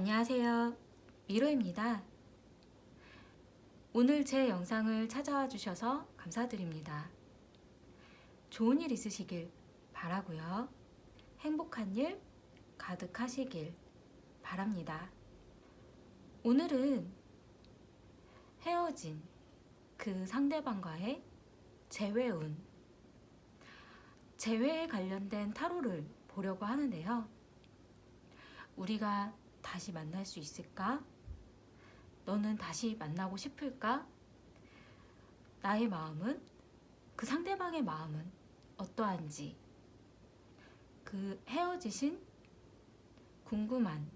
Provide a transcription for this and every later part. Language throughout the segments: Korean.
안녕하세요. 미로입니다. 오늘 제 영상을 찾아와 주셔서 감사드립니다. 좋은 일 있으시길 바라고요. 행복한 일 가득하시길 바랍니다. 오늘은 헤어진 그 상대방과의 재회운, 재회에 관련된 타로를 보려고 하는데요. 우리가 다시 만날 수 있을까? 너는 다시 만나고 싶을까? 나의 마음은, 그 상대방의 마음은 어떠한지, 그 헤어지신 궁금한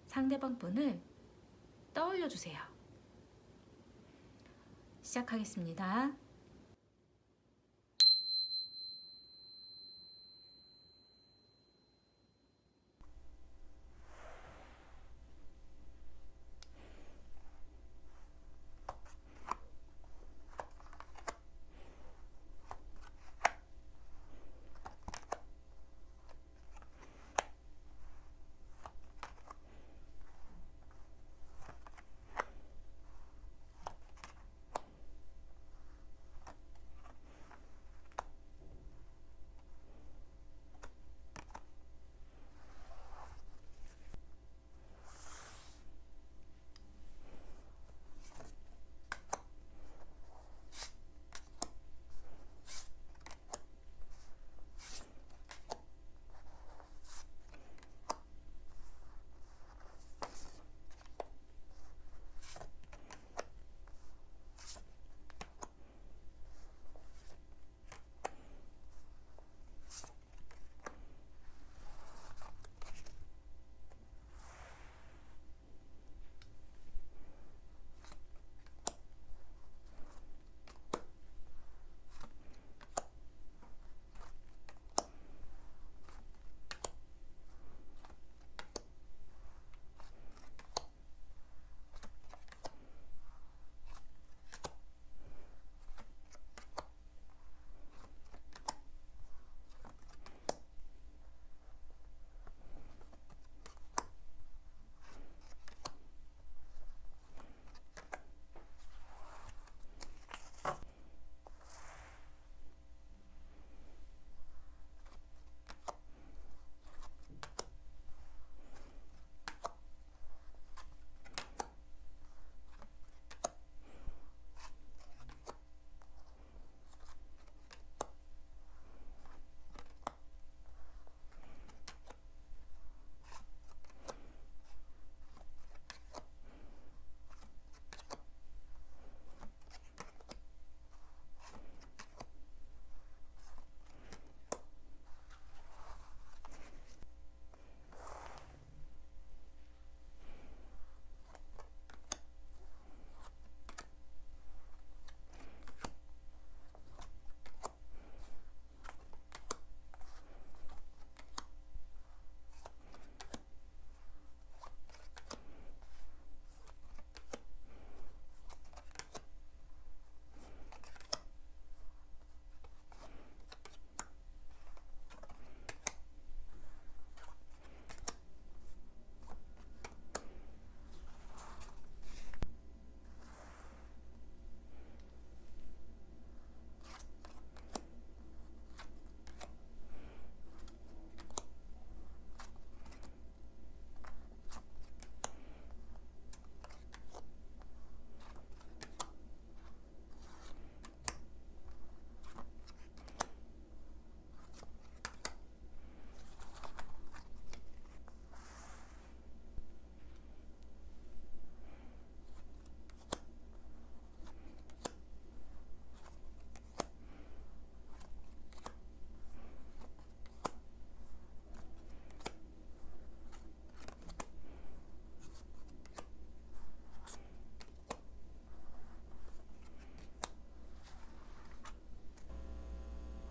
상대방 분을 떠올려 주세요. 시작하겠습니다.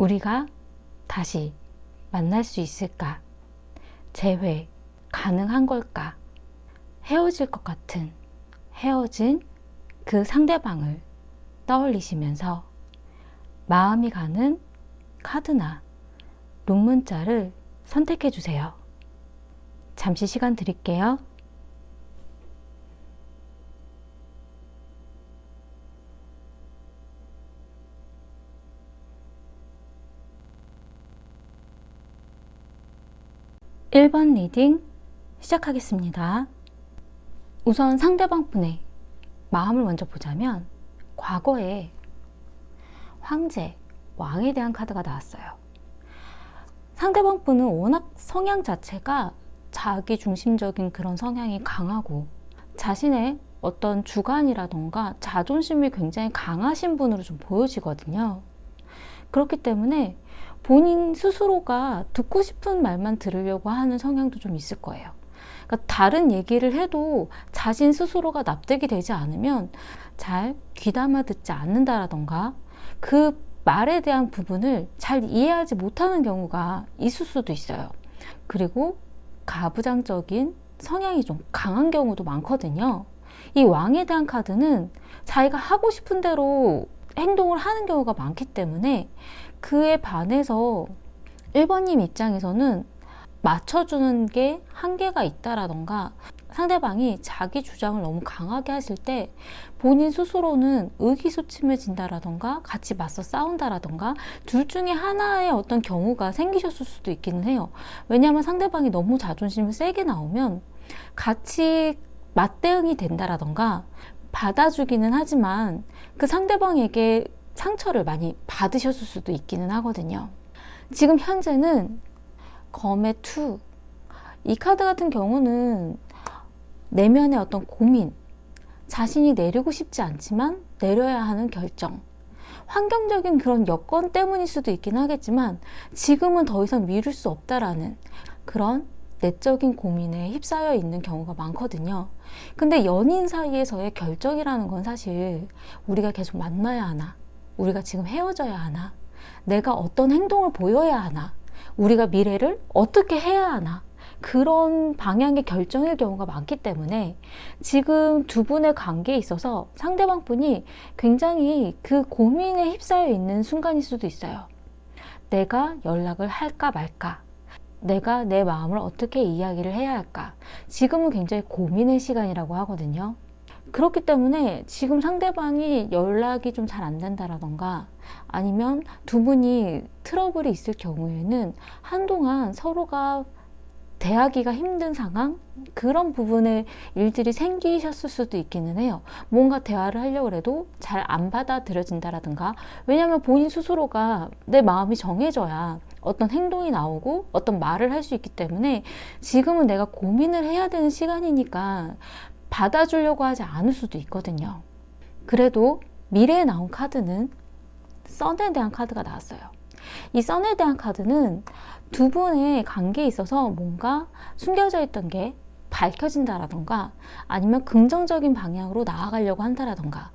우리가 다시 만날 수 있을까? 재회 가능한 걸까? 헤어질 것 같은 헤어진 그 상대방을 떠올리시면서 마음이 가는 카드나 룸문자를 선택해 주세요. 잠시 시간 드릴게요. 1번 리딩 시작하겠습니다. 우선 상대방 분의 마음을 먼저 보자면 과거에 황제, 왕에 대한 카드가 나왔어요. 상대방 분은 워낙 성향 자체가 자기 중심적인 그런 성향이 강하고 자신의 어떤 주관이라던가 자존심이 굉장히 강하신 분으로 좀 보여지거든요. 그렇기 때문에 본인 스스로가 듣고 싶은 말만 들으려고 하는 성향도 좀 있을 거예요. 그러니까 다른 얘기를 해도 자신 스스로가 납득이 되지 않으면 잘 귀담아 듣지 않는다라던가 그 말에 대한 부분을 잘 이해하지 못하는 경우가 있을 수도 있어요. 그리고 가부장적인 성향이 좀 강한 경우도 많거든요. 이 왕에 대한 카드는 자기가 하고 싶은 대로 행동을 하는 경우가 많기 때문에 그에 반해서 1번님 입장에서는 맞춰주는 게 한계가 있다라던가 상대방이 자기 주장을 너무 강하게 하실 때 본인 스스로는 의기소침해진다라던가 같이 맞서 싸운다라던가 둘 중에 하나의 어떤 경우가 생기셨을 수도 있기는 해요. 왜냐하면 상대방이 너무 자존심이 세게 나오면 같이 맞대응이 된다라던가 받아주기는 하지만 그 상대방에게 상처를 많이 받으셨을 수도 있기는 하거든요. 지금 현재는 검의 투, 이 카드 같은 경우는 내면의 어떤 고민, 자신이 내리고 싶지 않지만 내려야 하는 결정, 환경적인 그런 여건 때문일 수도 있긴 하겠지만 지금은 더 이상 미룰 수 없다라는 그런 내적인 고민에 휩싸여 있는 경우가 많거든요. 근데 연인 사이에서의 결정이라는 건 사실 우리가 계속 만나야 하나, 우리가 지금 헤어져야 하나, 내가 어떤 행동을 보여야 하나, 우리가 미래를 어떻게 해야 하나, 그런 방향의 결정일 경우가 많기 때문에 지금 두 분의 관계에 있어서 상대방 분이 굉장히 그 고민에 휩싸여 있는 순간일 수도 있어요. 내가 연락을 할까 말까, 내가 내 마음을 어떻게 이야기를 해야 할까, 지금은 굉장히 고민의 시간이라고 하거든요. 그렇기 때문에 지금 상대방이 연락이 좀 잘 안 된다라던가 아니면 두 분이 트러블이 있을 경우에는 한동안 서로가 대하기가 힘든 상황, 그런 부분의 일들이 생기셨을 수도 있기는 해요. 뭔가 대화를 하려고 해도 잘 안 받아들여진다라든가, 왜냐하면 본인 스스로가 내 마음이 정해져야 어떤 행동이 나오고 어떤 말을 할 수 있기 때문에 지금은 내가 고민을 해야 되는 시간이니까 받아주려고 하지 않을 수도 있거든요. 그래도 미래에 나온 카드는 선에 대한 카드가 나왔어요. 이 선에 대한 카드는 두 분의 관계에 있어서 뭔가 숨겨져 있던 게 밝혀진다라던가 아니면 긍정적인 방향으로 나아가려고 한다라던가,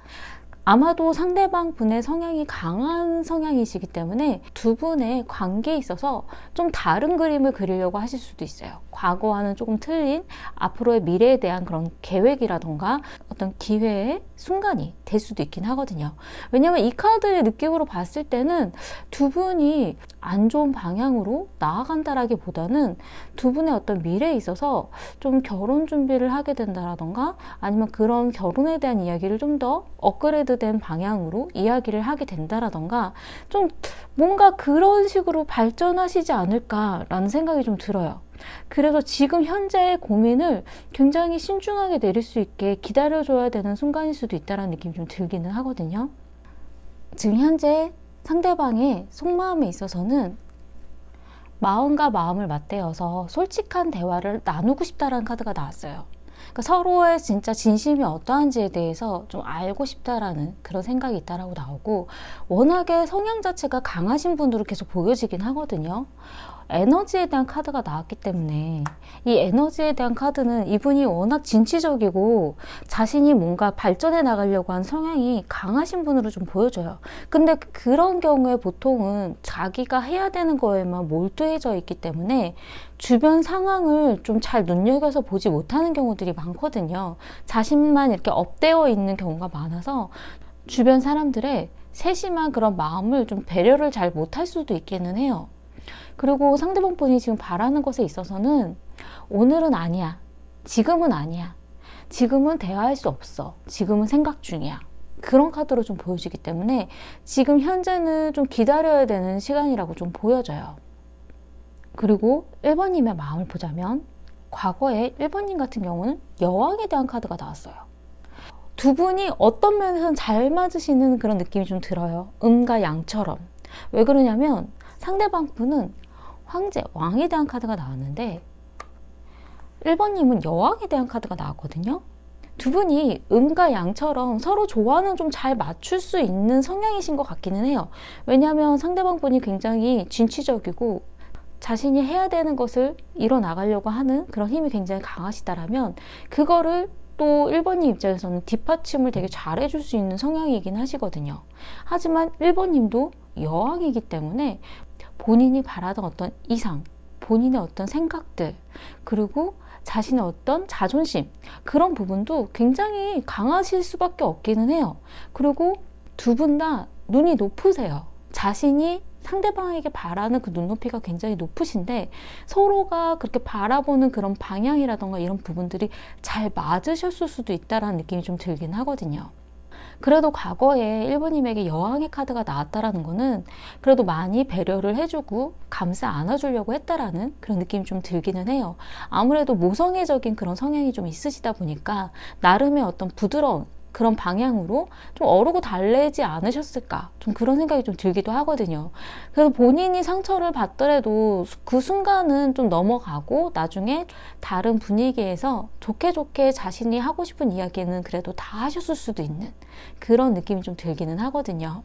아마도 상대방 분의 성향이 강한 성향이시기 때문에 두 분의 관계에 있어서 좀 다른 그림을 그리려고 하실 수도 있어요. 과거와는 조금 틀린 앞으로의 미래에 대한 그런 계획이라던가 어떤 기회의 순간이 될 수도 있긴 하거든요. 왜냐하면 이 카드의 느낌으로 봤을 때는 두 분이 안 좋은 방향으로 나아간다라기보다는 두 분의 어떤 미래에 있어서 좀 결혼 준비를 하게 된다라던가 아니면 그런 결혼에 대한 이야기를 좀 더 업그레이드된 방향으로 이야기를 하게 된다라던가 좀 뭔가 그런 식으로 발전하시지 않을까라는 생각이 좀 들어요. 그래서 지금 현재의 고민을 굉장히 신중하게 내릴 수 있게 기다려줘야 되는 순간일 수도 있다는 느낌이 좀 들기는 하거든요. 지금 현재 상대방의 속마음에 있어서는 마음과 마음을 맞대어서 솔직한 대화를 나누고 싶다라는 카드가 나왔어요. 그러니까 서로의 진짜 진심이 어떠한지에 대해서 좀 알고 싶다라는 그런 생각이 있다라고 나오고, 워낙에 성향 자체가 강하신 분으로 계속 보여지긴 하거든요. 에너지에 대한 카드가 나왔기 때문에 이 에너지에 대한 카드는 이분이 워낙 진취적이고 자신이 뭔가 발전해 나가려고 하는 성향이 강하신 분으로 좀 보여져요. 근데 그런 경우에 보통은 자기가 해야 되는 거에만 몰두해져 있기 때문에 주변 상황을 좀 잘 눈여겨서 보지 못하는 경우들이 많거든요. 자신만 이렇게 업되어 있는 경우가 많아서 주변 사람들의 세심한 그런 마음을 좀 배려를 잘 못할 수도 있기는 해요. 그리고 상대방 분이 지금 바라는 것에 있어서는 오늘은 아니야, 지금은 아니야, 지금은 대화할 수 없어, 지금은 생각 중이야, 그런 카드로 좀 보여지기 때문에 지금 현재는 좀 기다려야 되는 시간이라고 좀 보여져요. 그리고 1번님의 마음을 보자면 과거에 1번님 같은 경우는 여왕에 대한 카드가 나왔어요. 두 분이 어떤 면에서는 잘 맞으시는 그런 느낌이 좀 들어요. 음과 양처럼. 왜 그러냐면 상대방 분은 황제, 왕에 대한 카드가 나왔는데 1번님은 여왕에 대한 카드가 나왔거든요. 두 분이 음과 양처럼 서로 조화는 좀 잘 맞출 수 있는 성향이신 것 같기는 해요. 왜냐하면 상대방 분이 굉장히 진취적이고 자신이 해야 되는 것을 이뤄나가려고 하는 그런 힘이 굉장히 강하시다라면 그거를 또 1번님 입장에서는 뒷받침을 되게 잘해줄 수 있는 성향이긴 하시거든요. 하지만 1번님도 여왕이기 때문에 본인이 바라던 어떤 이상, 본인의 어떤 생각들, 그리고 자신의 어떤 자존심, 그런 부분도 굉장히 강하실 수밖에 없기는 해요. 그리고 두 분 다 눈이 높으세요. 자신이 상대방에게 바라는 그 눈높이가 굉장히 높으신데 서로가 그렇게 바라보는 그런 방향이라던가 이런 부분들이 잘 맞으셨을 수도 있다는 느낌이 좀 들긴 하거든요. 그래도 과거에 1번님에게 여왕의 카드가 나왔다라는 거는 그래도 많이 배려를 해주고 감싸 안아주려고 했다라는 그런 느낌이 좀 들기는 해요. 아무래도 모성애적인 그런 성향이 좀 있으시다 보니까 나름의 어떤 부드러운 그런 방향으로 좀 어르고 달래지 않으셨을까, 좀 그런 생각이 좀 들기도 하거든요. 그래서 본인이 상처를 받더라도 그 순간은 좀 넘어가고 나중에 다른 분위기에서 좋게 좋게 자신이 하고 싶은 이야기는 그래도 다 하셨을 수도 있는 그런 느낌이 좀 들기는 하거든요.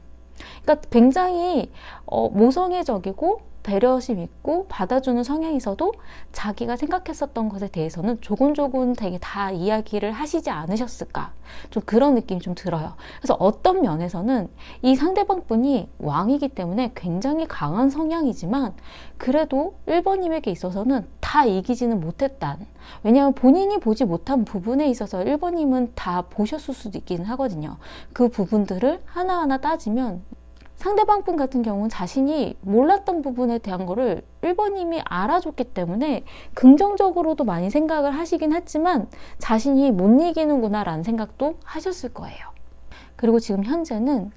그러니까 굉장히 모성애적이고 배려심 있고 받아주는 성향에서도 자기가 생각했었던 것에 대해서는 조곤조곤 되게 다 이야기를 하시지 않으셨을까, 좀 그런 느낌이 좀 들어요. 그래서 어떤 면에서는 이 상대방 분이 왕이기 때문에 굉장히 강한 성향이지만 그래도 1번님에게 있어서는 다 이기지는 못했단, 왜냐하면 본인이 보지 못한 부분에 있어서 1번님은 다 보셨을 수도 있기는 하거든요. 그 부분들을 하나하나 따지면 상대방 분 같은 경우는 자신이 몰랐던 부분에 대한 거를 1번님이 알아줬기 때문에 긍정적으로도 많이 생각을 하시긴 했지만 자신이 못 이기는구나 라는 생각도 하셨을 거예요. 그리고 지금 현재는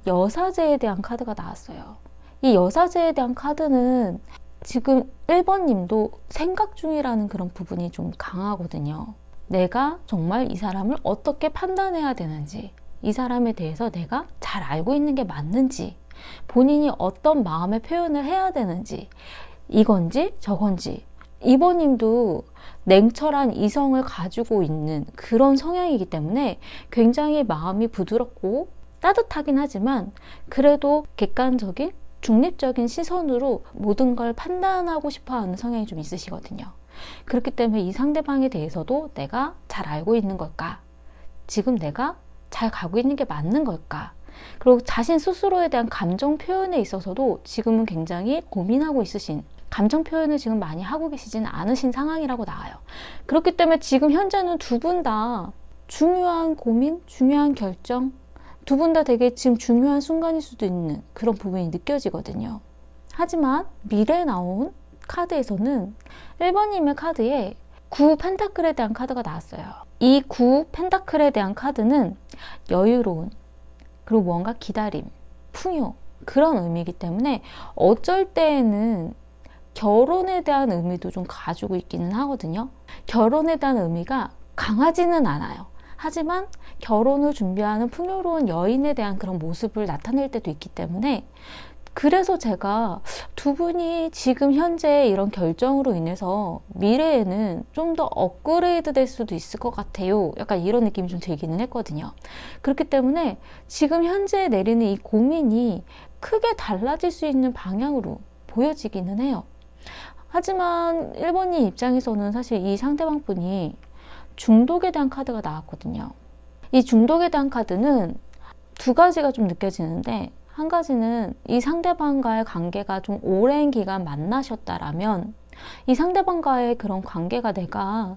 여사제에 대한 카드가 나왔어요. 이 여사제에 대한 카드는 지금 1번님도 생각 중이라는 그런 부분이 좀 강하거든요. 내가 정말 이 사람을 어떻게 판단해야 되는지, 이 사람에 대해서 내가 잘 알고 있는 게 맞는지, 본인이 어떤 마음의 표현을 해야 되는지, 이건지 저건지. 이번님도 냉철한 이성을 가지고 있는 그런 성향이기 때문에 굉장히 마음이 부드럽고 따뜻하긴 하지만 그래도 객관적인 중립적인 시선으로 모든 걸 판단하고 싶어하는 성향이 좀 있으시거든요. 그렇기 때문에 이 상대방에 대해서도 내가 잘 알고 있는 걸까? 지금 내가 잘 가고 있는 게 맞는 걸까? 그리고 자신 스스로에 대한 감정 표현에 있어서도 지금은 굉장히 고민하고 있으신, 감정 표현을 지금 많이 하고 계시지는 않으신 상황이라고 나와요. 그렇기 때문에 지금 현재는 두 분 다 중요한 고민, 중요한 결정, 두 분 다 되게 지금 중요한 순간일 수도 있는 그런 부분이 느껴지거든요. 하지만 미래에 나온 카드에서는 1번님의 카드에 9 펜타클에 대한 카드가 나왔어요. 이 9 펜타클에 대한 카드는 여유로운, 그리고 뭔가 기다림, 풍요, 그런 의미이기 때문에 어쩔 때에는 결혼에 대한 의미도 좀 가지고 있기는 하거든요. 결혼에 대한 의미가 강하지는 않아요. 하지만 결혼을 준비하는 풍요로운 여인에 대한 그런 모습을 나타낼 때도 있기 때문에, 그래서 제가 두 분이 지금 현재 이런 결정으로 인해서 미래에는 좀 더 업그레이드 될 수도 있을 것 같아요. 약간 이런 느낌이 좀 들기는 했거든요. 그렇기 때문에 지금 현재 내리는 이 고민이 크게 달라질 수 있는 방향으로 보여지기는 해요. 하지만 1번님 입장에서는 사실 이 상대방 분이 중독에 대한 카드가 나왔거든요. 이 중독에 대한 카드는 두 가지가 좀 느껴지는데, 한 가지는 이 상대방과의 관계가 좀 오랜 기간 만나셨다라면 이 상대방과의 그런 관계가 내가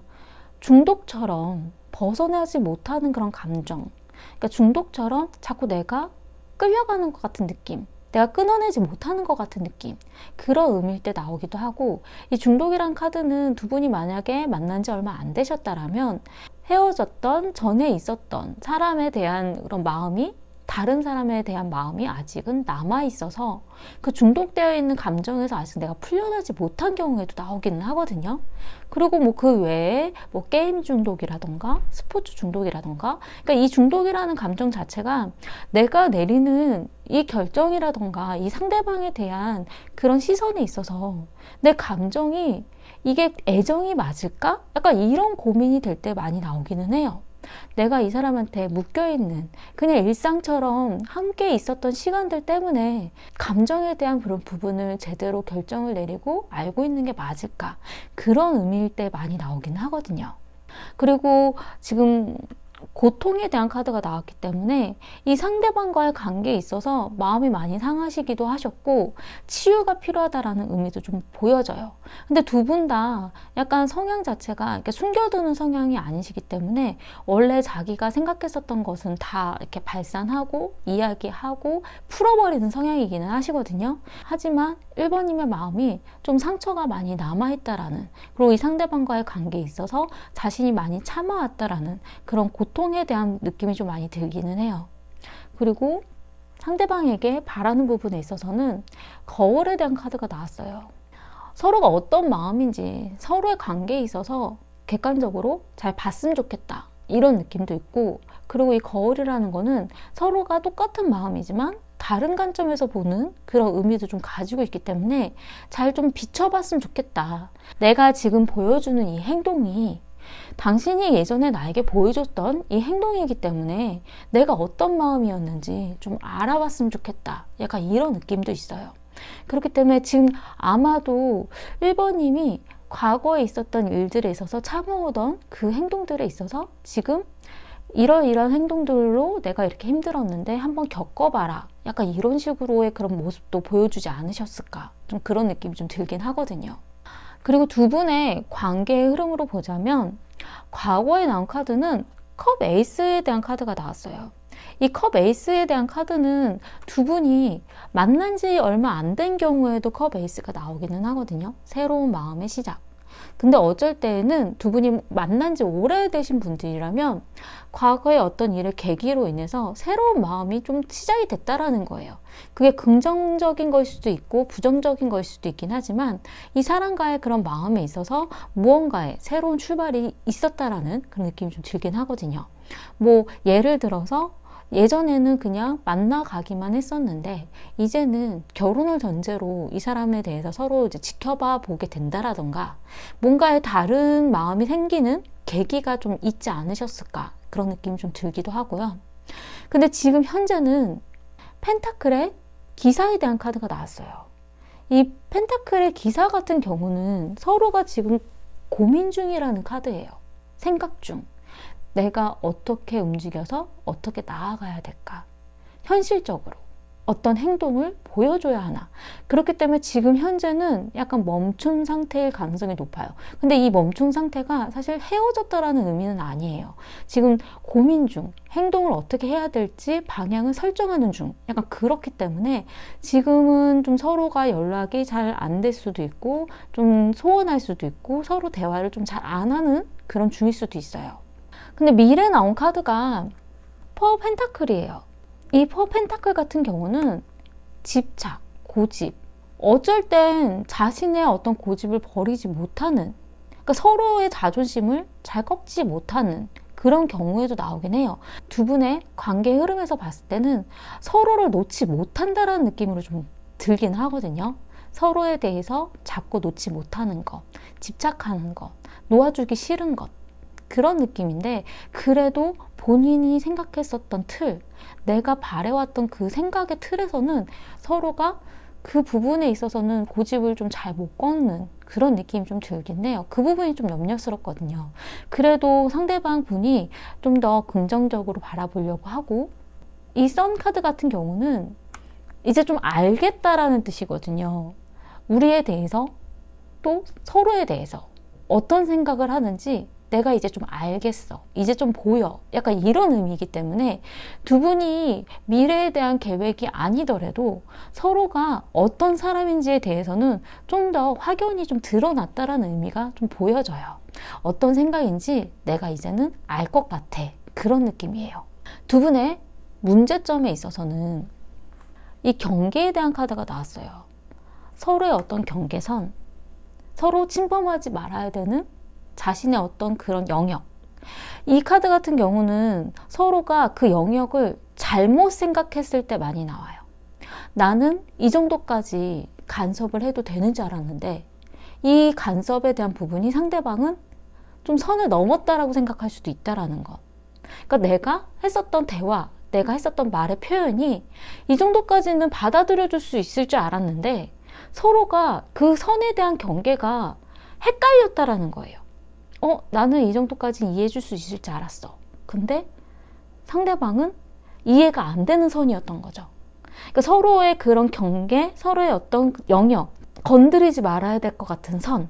중독처럼 벗어나지 못하는 그런 감정, 그러니까 중독처럼 자꾸 내가 끌려가는 것 같은 느낌, 내가 끊어내지 못하는 것 같은 느낌, 그런 의미일 때 나오기도 하고, 이 중독이란 카드는 두 분이 만약에 만난 지 얼마 안 되셨다라면 헤어졌던 전에 있었던 사람에 대한 그런 마음이 다른 사람에 대한 마음이 아직은 남아있어서 그 중독되어 있는 감정에서 아직 내가 풀려나지 못한 경우에도 나오기는 하거든요. 그리고 뭐 그 외에 뭐 게임 중독이라던가 스포츠 중독이라던가, 그러니까 이 중독이라는 감정 자체가 내가 내리는 이 결정이라던가 이 상대방에 대한 그런 시선에 있어서 내 감정이 이게 애정이 맞을까? 약간 이런 고민이 될 때 많이 나오기는 해요. 내가 이 사람한테 묶여있는 그냥 일상처럼 함께 있었던 시간들 때문에 감정에 대한 그런 부분을 제대로 결정을 내리고 알고 있는 게 맞을까? 그런 의미일 때 많이 나오긴 하거든요. 그리고 지금 고통에 대한 카드가 나왔기 때문에 이 상대방과의 관계에 있어서 마음이 많이 상하시기도 하셨고 치유가 필요하다라는 의미도 좀 보여져요. 근데 두 분 다 약간 성향 자체가 이렇게 숨겨두는 성향이 아니시기 때문에 원래 자기가 생각했었던 것은 다 이렇게 발산하고 이야기하고 풀어버리는 성향이기는 하시거든요. 하지만 1번님의 마음이 좀 상처가 많이 남아있다라는, 그리고 이 상대방과의 관계에 있어서 자신이 많이 참아왔다라는 그런 고통에 대한 느낌이 좀 많이 들기는 해요. 그리고 상대방에게 바라는 부분에 있어서는 거울에 대한 카드가 나왔어요. 서로가 어떤 마음인지 서로의 관계에 있어서 객관적으로 잘 봤으면 좋겠다, 이런 느낌도 있고, 그리고 이 거울이라는 거는 서로가 똑같은 마음이지만 다른 관점에서 보는 그런 의미도 좀 가지고 있기 때문에 잘 좀 비춰봤으면 좋겠다. 내가 지금 보여주는 이 행동이 당신이 예전에 나에게 보여줬던 이 행동이기 때문에 내가 어떤 마음이었는지 좀 알아봤으면 좋겠다. 약간 이런 느낌도 있어요. 그렇기 때문에 지금 아마도 1번님이 과거에 있었던 일들에 있어서 참아오던 그 행동들에 있어서 지금 이런 행동들로 내가 이렇게 힘들었는데 한번 겪어봐라, 약간 이런 식으로의 그런 모습도 보여주지 않으셨을까, 좀 그런 느낌이 좀 들긴 하거든요. 그리고 두 분의 관계의 흐름으로 보자면 과거에 나온 카드는 컵 에이스에 대한 카드가 나왔어요. 이 컵 에이스에 대한 카드는 두 분이 만난 지 얼마 안 된 경우에도 컵 에이스가 나오기는 하거든요. 새로운 마음의 시작. 근데 어쩔 때에는 두 분이 만난 지 오래되신 분들이라면 과거의 어떤 일을 계기로 인해서 새로운 마음이 좀 시작이 됐다라는 거예요. 그게 긍정적인 걸 수도 있고 부정적인 걸 수도 있긴 하지만 이 사람과의 그런 마음에 있어서 무언가의 새로운 출발이 있었다라는 그런 느낌이 좀 들긴 하거든요. 뭐 예를 들어서 예전에는 그냥 만나가기만 했었는데 이제는 결혼을 전제로 이 사람에 대해서 서로 이제 지켜봐 보게 된다라던가 뭔가의 다른 마음이 생기는 계기가 좀 있지 않으셨을까, 그런 느낌이 좀 들기도 하고요. 근데 지금 현재는 펜타클의 기사에 대한 카드가 나왔어요. 이 펜타클의 기사 같은 경우는 서로가 지금 고민 중이라는 카드예요. 생각 중. 내가 어떻게 움직여서 어떻게 나아가야 될까? 현실적으로 어떤 행동을 보여줘야 하나? 그렇기 때문에 지금 현재는 약간 멈춤 상태일 가능성이 높아요. 근데 이 멈춤 상태가 사실 헤어졌다라는 의미는 아니에요. 지금 고민 중, 행동을 어떻게 해야 될지 방향을 설정하는 중, 약간 그렇기 때문에 지금은 좀 서로가 연락이 잘 안 될 수도 있고 좀 소원할 수도 있고 서로 대화를 좀 잘 안 하는 그런 중일 수도 있어요. 근데 미래에 나온 카드가 퍼 펜타클이에요. 이 퍼 펜타클 같은 경우는 집착, 고집, 어쩔 땐 자신의 어떤 고집을 버리지 못하는, 그러니까 서로의 자존심을 잘 꺾지 못하는 그런 경우에도 나오긴 해요. 두 분의 관계 흐름에서 봤을 때는 서로를 놓지 못한다라는 느낌으로 좀 들긴 하거든요. 서로에 대해서 잡고 놓지 못하는 것, 집착하는 것, 놓아주기 싫은 것, 그런 느낌인데 그래도 본인이 생각했었던 틀, 내가 바래왔던 그 생각의 틀에서는 서로가 그 부분에 있어서는 고집을 좀 잘 못 꺾는 그런 느낌이 좀 들긴 해요. 그 부분이 좀 염려스럽거든요. 그래도 상대방 분이 좀 더 긍정적으로 바라보려고 하고, 이 선 카드 같은 경우는 이제 좀 알겠다라는 뜻이거든요. 우리에 대해서 또 서로에 대해서 어떤 생각을 하는지 내가 이제 좀 알겠어, 이제 좀 보여, 약간 이런 의미이기 때문에 두 분이 미래에 대한 계획이 아니더라도 서로가 어떤 사람인지에 대해서는 좀 더 확연히 좀 드러났다라는 의미가 좀 보여져요. 어떤 생각인지 내가 이제는 알 것 같아, 그런 느낌이에요. 두 분의 문제점에 있어서는 이 경계에 대한 카드가 나왔어요. 서로의 어떤 경계선, 서로 침범하지 말아야 되는 자신의 어떤 그런 영역. 이 카드 같은 경우는 서로가 그 영역을 잘못 생각했을 때 많이 나와요. 나는 이 정도까지 간섭을 해도 되는 줄 알았는데 이 간섭에 대한 부분이 상대방은 좀 선을 넘었다라고 생각할 수도 있다라는 것. 그러니까 내가 했었던 대화, 내가 했었던 말의 표현이 이 정도까지는 받아들여 줄 수 있을 줄 알았는데 서로가 그 선에 대한 경계가 헷갈렸다라는 거예요. 나는 이 정도까지 이해해 줄 수 있을 줄 알았어. 근데 상대방은 이해가 안 되는 선이었던 거죠. 그러니까 서로의 그런 경계, 서로의 어떤 영역, 건드리지 말아야 될 것 같은 선,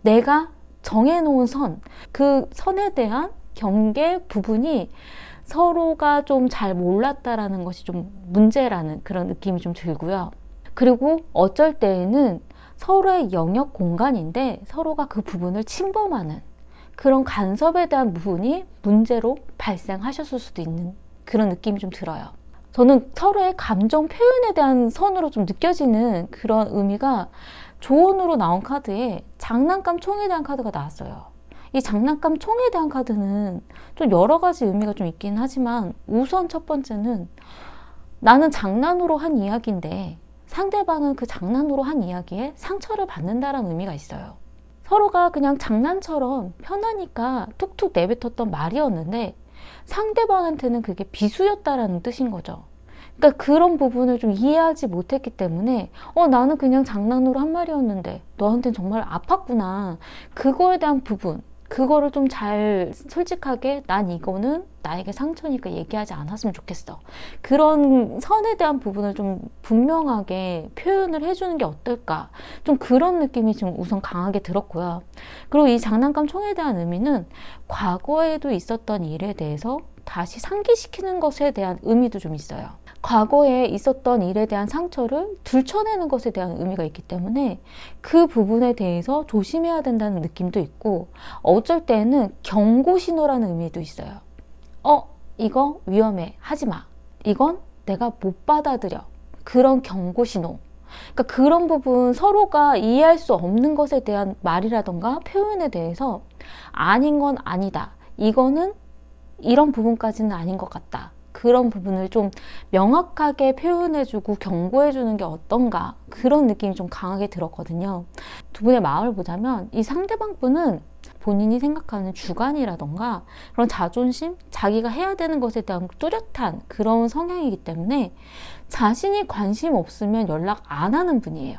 내가 정해놓은 선, 그 선에 대한 경계 부분이 서로가 좀 잘 몰랐다라는 것이 좀 문제라는 그런 느낌이 좀 들고요. 그리고 어쩔 때에는 서로의 영역 공간인데 서로가 그 부분을 침범하는 그런 간섭에 대한 부분이 문제로 발생하셨을 수도 있는 그런 느낌이 좀 들어요. 저는 서로의 감정 표현에 대한 선으로 좀 느껴지는 그런 의미가 조언으로 나온 카드에 장난감 총에 대한 카드가 나왔어요. 이 장난감 총에 대한 카드는 좀 여러 가지 의미가 좀 있긴 하지만 우선 첫 번째는 나는 장난으로 한 이야기인데 상대방은 그 장난으로 한 이야기에 상처를 받는다라는 의미가 있어요. 서로가 그냥 장난처럼 편하니까 툭툭 내뱉었던 말이었는데 상대방한테는 그게 비수였다라는 뜻인 거죠. 그러니까 그런 부분을 좀 이해하지 못했기 때문에 나는 그냥 장난으로 한 말이었는데 너한테는 정말 아팠구나. 그거에 대한 부분, 그거를 좀 잘 솔직하게 난 이거는 나에게 상처니까 얘기하지 않았으면 좋겠어. 그런 선에 대한 부분을 좀 분명하게 표현을 해주는 게 어떨까. 좀 그런 느낌이 좀 우선 강하게 들었고요. 그리고 이 장난감 총에 대한 의미는 과거에도 있었던 일에 대해서 다시 상기시키는 것에 대한 의미도 좀 있어요. 과거에 있었던 일에 대한 상처를 들춰내는 것에 대한 의미가 있기 때문에 그 부분에 대해서 조심해야 된다는 느낌도 있고 어쩔 때는 경고 신호라는 의미도 있어요. 이거 위험해. 하지 마. 이건 내가 못 받아들여. 그런 경고 신호. 그러니까 그런 부분 서로가 이해할 수 없는 것에 대한 말이라던가 표현에 대해서 아닌 건 아니다. 이거는 이런 부분까지는 아닌 것 같다. 그런 부분을 좀 명확하게 표현해주고 경고해주는 게 어떤가 그런 느낌이 좀 강하게 들었거든요. 두 분의 마음을 보자면 이 상대방 분은 본인이 생각하는 주관이라던가 그런 자존심, 자기가 해야 되는 것에 대한 뚜렷한 그런 성향이기 때문에 자신이 관심 없으면 연락 안 하는 분이에요.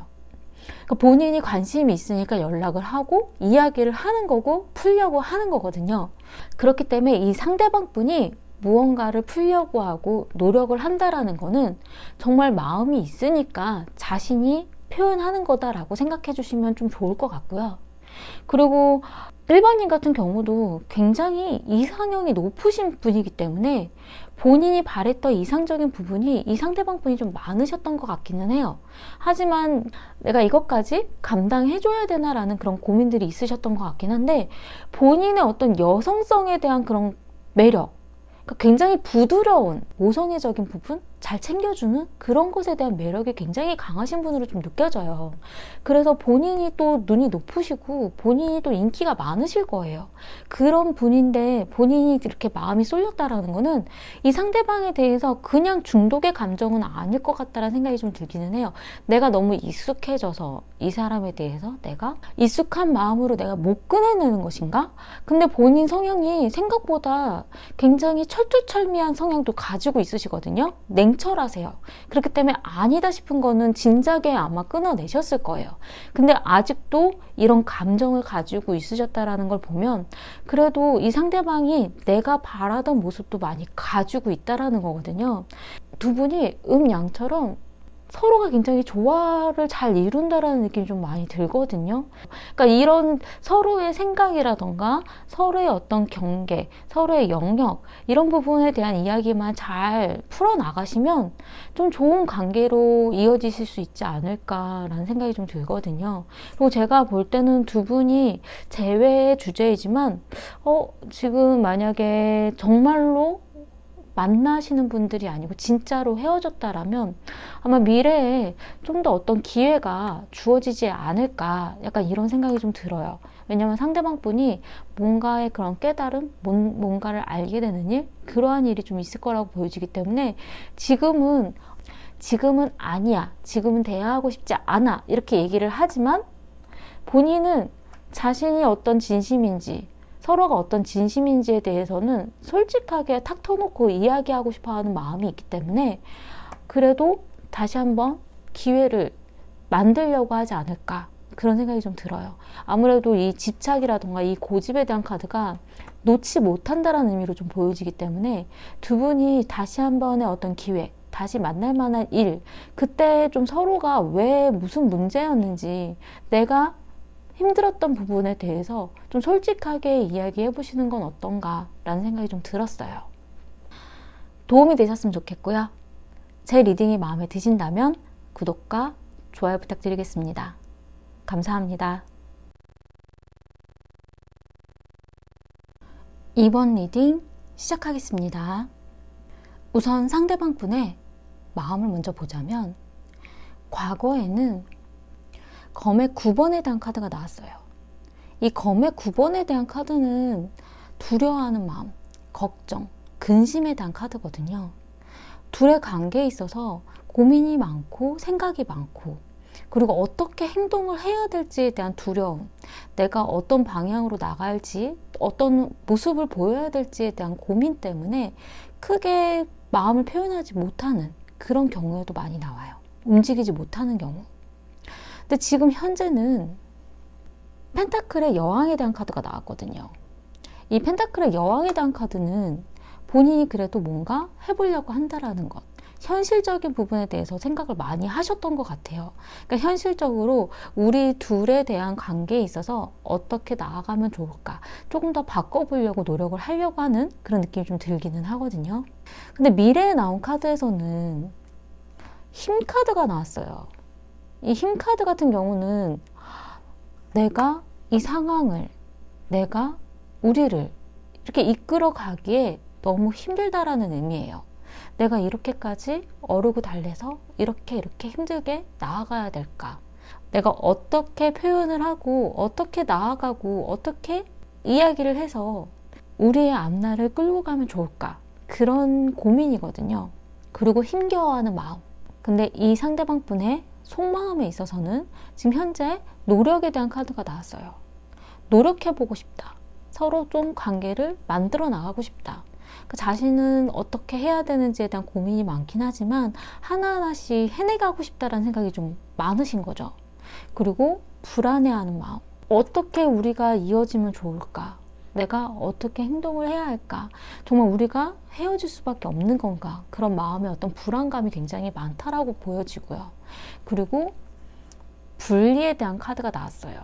그러니까 본인이 관심이 있으니까 연락을 하고 이야기를 하는 거고 풀려고 하는 거거든요. 그렇기 때문에 이 상대방 분이 무언가를 풀려고 하고 노력을 한다라는 거는 정말 마음이 있으니까 자신이 표현하는 거다라고 생각해 주시면 좀 좋을 것 같고요. 그리고 일반인 같은 경우도 굉장히 이상형이 높으신 분이기 때문에 본인이 바랬던 이상적인 부분이 이 상대방 분이 좀 많으셨던 것 같기는 해요. 하지만 내가 이것까지 감당해줘야 되나라는 그런 고민들이 있으셨던 것 같긴 한데 본인의 어떤 여성성에 대한 그런 매력, 그러니까 굉장히 부드러운 모성애적인 부분? 잘 챙겨주는 그런 것에 대한 매력이 굉장히 강하신 분으로 좀 느껴져요. 그래서 본인이 또 눈이 높으시고 본인이 또 인기가 많으실 거예요. 그런 분인데 본인이 이렇게 마음이 쏠렸다라는 거는 이 상대방에 대해서 그냥 중독의 감정은 아닐 것 같다라는 생각이 좀 들기는 해요. 내가 너무 익숙해져서 이 사람에 대해서 내가 익숙한 마음으로 내가 못 꺼내내는 것인가? 근데 본인 성향이 생각보다 굉장히 철두철미한 성향도 가지고 있으시거든요. 냉철하세요. 그렇기 때문에 아니다 싶은 거는 진작에 아마 끊어내셨을 거예요. 근데 아직도 이런 감정을 가지고 있으셨다라는 걸 보면 그래도 이 상대방이 내가 바라던 모습도 많이 가지고 있다라는 거거든요. 두 분이 음양처럼 서로가 굉장히 조화를 잘 이룬다라는 느낌이 좀 많이 들거든요. 그러니까 이런 서로의 생각이라던가 서로의 어떤 경계, 서로의 영역 이런 부분에 대한 이야기만 잘 풀어나가시면 좀 좋은 관계로 이어지실 수 있지 않을까라는 생각이 좀 들거든요. 그리고 제가 볼 때는 두 분이 재회의 주제이지만 지금 만약에 정말로 만나시는 분들이 아니고 진짜로 헤어졌다라면 아마 미래에 좀 더 어떤 기회가 주어지지 않을까, 약간 이런 생각이 좀 들어요. 왜냐면 상대방 분이 뭔가의 그런 깨달음, 뭔가를 알게 되는 일, 그러한 일이 좀 있을 거라고 보여지기 때문에 지금은 아니야, 지금은 대화하고 싶지 않아, 이렇게 얘기를 하지만 본인은 자신이 어떤 진심인지, 서로가 어떤 진심인지에 대해서는 솔직하게 탁 터놓고 이야기하고 싶어 하는 마음이 있기 때문에 그래도 다시 한번 기회를 만들려고 하지 않을까, 그런 생각이 좀 들어요. 아무래도 이 집착이라던가 이 고집에 대한 카드가 놓지 못한다라는 의미로 좀 보여지기 때문에 두 분이 다시 한번의 어떤 기회, 다시 만날 만한 일, 그때 좀 서로가 왜 무슨 문제였는지, 내가 힘들었던 부분에 대해서 좀 솔직하게 이야기해 보시는 건 어떤가 라는 생각이 좀 들었어요. 도움이 되셨으면 좋겠고요. 제 리딩이 마음에 드신다면 구독과 좋아요 부탁드리겠습니다. 감사합니다. 2번 리딩 시작하겠습니다. 우선 상대방 분의 마음을 먼저 보자면 과거에는 검의 9번에 대한 카드가 나왔어요. 이 검의 9번에 대한 카드는 두려워하는 마음, 걱정, 근심에 대한 카드거든요. 둘의 관계에 있어서 고민이 많고 생각이 많고, 그리고 어떻게 행동을 해야 될지에 대한 두려움, 내가 어떤 방향으로 나갈지, 어떤 모습을 보여야 될지에 대한 고민 때문에 크게 마음을 표현하지 못하는 그런 경우에도 많이 나와요. 움직이지 못하는 경우. 근데 지금 현재는 펜타클의 여왕에 대한 카드가 나왔거든요. 이 펜타클의 여왕에 대한 카드는 본인이 그래도 뭔가 해보려고 한다라는 것, 현실적인 부분에 대해서 생각을 많이 하셨던 것 같아요. 그러니까 현실적으로 우리 둘에 대한 관계에 있어서 어떻게 나아가면 좋을까, 조금 더 바꿔보려고 노력을 하려고 하는 그런 느낌이 좀 들기는 하거든요. 근데 미래에 나온 카드에서는 힘 카드가 나왔어요. 이 힘 카드 같은 경우는 내가 이 상황을, 내가 우리를 이렇게 이끌어 가기에 너무 힘들다라는 의미예요. 내가 이렇게까지 어르고 달래서 이렇게 힘들게 나아가야 될까? 내가 어떻게 표현을 하고 어떻게 나아가고 어떻게 이야기를 해서 우리의 앞날을 끌고 가면 좋을까? 그런 고민이거든요. 그리고 힘겨워하는 마음. 근데 이 상대방 분의 속마음에 있어서는 지금 현재 노력에 대한 카드가 나왔어요. 노력해보고 싶다. 서로 좀 관계를 만들어 나가고 싶다. 그 자신은 어떻게 해야 되는지에 대한 고민이 많긴 하지만 하나하나씩 해내가고 싶다라는 생각이 좀 많으신 거죠. 그리고 불안해하는 마음. 어떻게 우리가 이어지면 좋을까? 내가 어떻게 행동을 해야 할까? 정말 우리가 헤어질 수밖에 없는 건가? 그런 마음의 어떤 불안감이 굉장히 많다라고 보여지고요. 그리고 분리에 대한 카드가 나왔어요.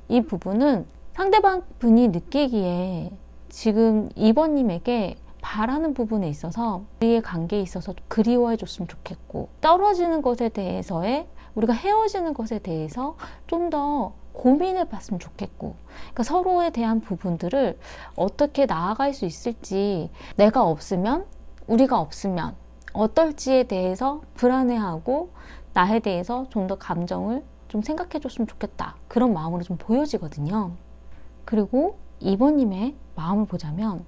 이 부분은 상대방 분이 느끼기에 지금 2번님에게 바라는 부분에 있어서 우리의 관계에 있어서 그리워해 줬으면 좋겠고, 떨어지는 것에 대해서의, 우리가 헤어지는 것에 대해서 좀 더 고민해 봤으면 좋겠고, 그러니까 서로에 대한 부분들을 어떻게 나아갈 수 있을지, 내가 없으면, 우리가 없으면 어떨지에 대해서 불안해하고 나에 대해서 좀 더 감정을 좀 생각해 줬으면 좋겠다, 그런 마음으로 좀 보여지거든요. 그리고 2번님의 마음을 보자면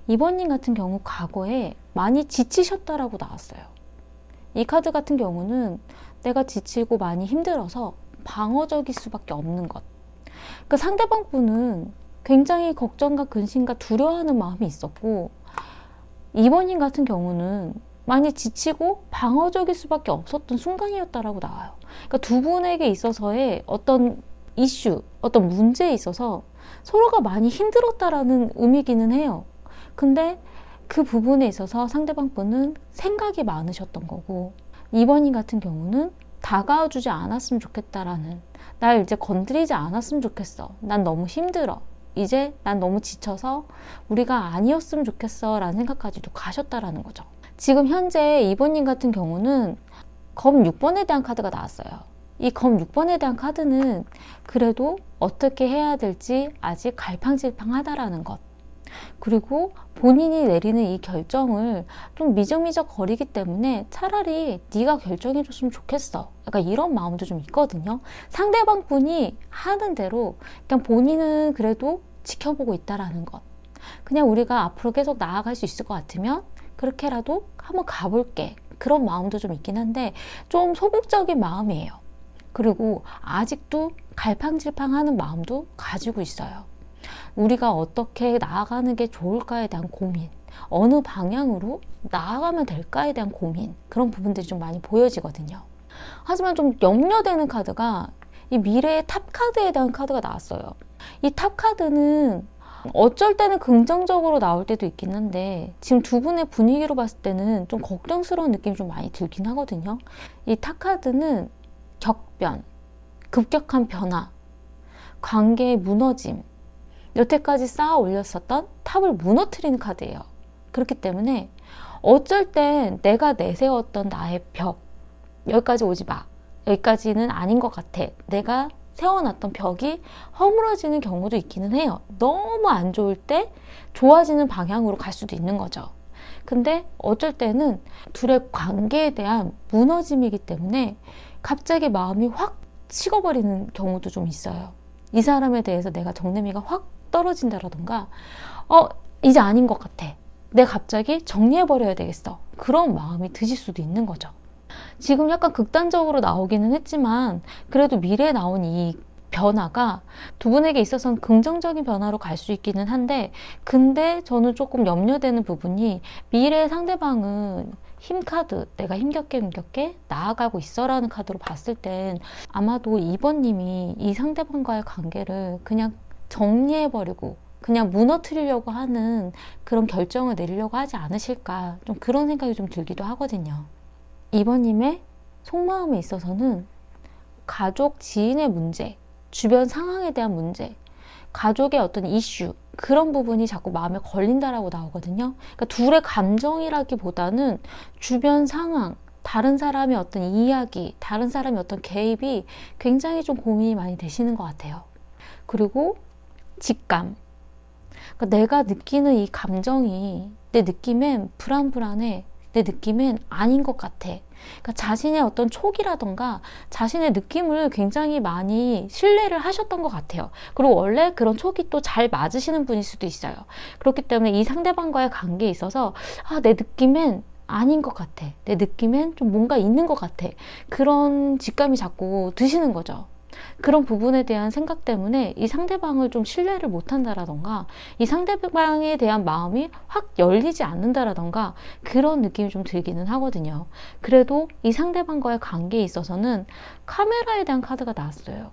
2번님 같은 경우 과거에 많이 지치셨다라고 나왔어요. 이 카드 같은 경우는 내가 지치고 많이 힘들어서 방어적일 수밖에 없는 것. 그러니까 상대방 분은 굉장히 걱정과 근심과 두려워하는 마음이 있었고, 2번님 같은 경우는 많이 지치고 방어적일 수밖에 없었던 순간이었다라고 나와요. 그러니까 두 분에게 있어서의 어떤 이슈, 어떤 문제에 있어서 서로가 많이 힘들었다라는 의미기는 해요. 근데 그 부분에 있어서 상대방 분은 생각이 많으셨던 거고, 2번님 같은 경우는 다가와주지 않았으면 좋겠다라는, 날 이제 건드리지 않았으면 좋겠어, 난 너무 힘들어, 이제 난 너무 지쳐서 우리가 아니었으면 좋겠어 라는 생각까지도 가셨다라는 거죠. 지금 현재 2번님 같은 경우는 검 6번에 대한 카드가 나왔어요. 이 검 6번에 대한 카드는 그래도 어떻게 해야 될지 아직 갈팡질팡하다라는 것, 그리고 본인이 내리는 이 결정을 좀 미적미적 거리기 때문에 차라리 네가 결정해줬으면 좋겠어. 약간 이런 마음도 좀 있거든요. 상대방 분이 하는 대로 그냥 본인은 그래도 지켜보고 있다라는 것. 그냥 우리가 앞으로 계속 나아갈 수 있을 것 같으면 그렇게라도 한번 가볼게. 그런 마음도 좀 있긴 한데 좀 소극적인 마음이에요. 그리고 아직도 갈팡질팡하는 마음도 가지고 있어요. 우리가 어떻게 나아가는 게 좋을까에 대한 고민, 어느 방향으로 나아가면 될까에 대한 고민, 그런 부분들이 좀 많이 보여지거든요. 하지만 좀 염려되는 카드가 이 미래의 탑 카드에 대한 카드가 나왔어요. 이 탑 카드는 어쩔 때는 긍정적으로 나올 때도 있긴 한데 지금 두 분의 분위기로 봤을 때는 좀 걱정스러운 느낌이 좀 많이 들긴 하거든요. 이 탑 카드는 격변, 급격한 변화, 관계의 무너짐, 여태까지 쌓아 올렸었던 탑을 무너뜨리는 카드예요. 그렇기 때문에 어쩔 땐 내가 내세웠던 나의 벽, 여기까지 오지 마. 여기까지는 아닌 것 같아. 내가 세워놨던 벽이 허물어지는 경우도 있기는 해요. 너무 안 좋을 때 좋아지는 방향으로 갈 수도 있는 거죠. 근데 어쩔 때는 둘의 관계에 대한 무너짐이기 때문에 갑자기 마음이 확 식어버리는 경우도 좀 있어요. 이 사람에 대해서 내가 정내미가 확 떨어진다라던가 이제 아닌 것 같아. 내가 갑자기 정리해버려야 되겠어. 그런 마음이 드실 수도 있는 거죠. 지금 약간 극단적으로 나오기는 했지만 그래도 미래에 나온 이 변화가 두 분에게 있어서는 긍정적인 변화로 갈 수 있기는 한데 근데 저는 조금 염려되는 부분이 미래의 상대방은 힘카드, 내가 힘겹게 나아가고 있어라는 카드로 봤을 땐 아마도 2번님이 이 상대방과의 관계를 그냥 정리해버리고 그냥 무너뜨리려고 하는 그런 결정을 내리려고 하지 않으실까 좀 그런 생각이 좀 들기도 하거든요. 2번님의 속마음에 있어서는 가족, 지인의 문제, 주변 상황에 대한 문제, 가족의 어떤 이슈 그런 부분이 자꾸 마음에 걸린다라고 나오거든요. 그러니까 둘의 감정이라기보다는 주변 상황, 다른 사람의 어떤 이야기, 다른 사람의 어떤 개입이 굉장히 좀 고민이 많이 되시는 것 같아요. 그리고 직감. 그러니까 내가 느끼는 이 감정이 내 느낌엔 불안해. 내 느낌엔 아닌 것 같아. 그러니까 자신의 어떤 촉이라던가 자신의 느낌을 굉장히 많이 신뢰를 하셨던 것 같아요. 그리고 원래 그런 촉이 또 잘 맞으시는 분일 수도 있어요. 그렇기 때문에 이 상대방과의 관계에 있어서 내 느낌엔 아닌 것 같아. 내 느낌엔 좀 뭔가 있는 것 같아. 그런 직감이 자꾸 드시는 거죠. 그런 부분에 대한 생각 때문에 이 상대방을 좀 신뢰를 못한다라던가 이 상대방에 대한 마음이 확 열리지 않는다라던가 그런 느낌이 좀 들기는 하거든요. 그래도 이 상대방과의 관계에 있어서는 카메라에 대한 카드가 나왔어요.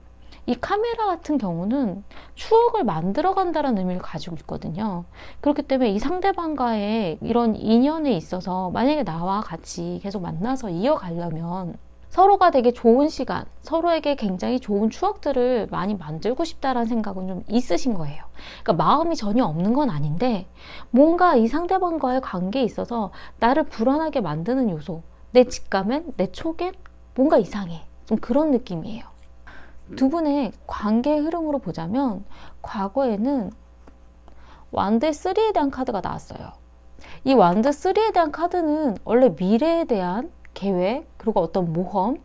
이 카메라 같은 경우는 추억을 만들어 간다는 의미를 가지고 있거든요. 그렇기 때문에 이 상대방과의 이런 인연에 있어서 만약에 나와 같이 계속 만나서 이어가려면 서로가 되게 좋은 시간, 서로에게 굉장히 좋은 추억들을 많이 만들고 싶다라는 생각은 좀 있으신 거예요. 그러니까 마음이 전혀 없는 건 아닌데 뭔가 이 상대방과의 관계에 있어서 나를 불안하게 만드는 요소, 내 직감엔, 내 촉엔 뭔가 이상해. 좀 그런 느낌이에요. 두 분의 관계의 흐름으로 보자면 과거에는 완드 3에 대한 카드가 나왔어요. 이 완드 3에 대한 카드는 원래 미래에 대한 계획, 그리고 어떤 모험,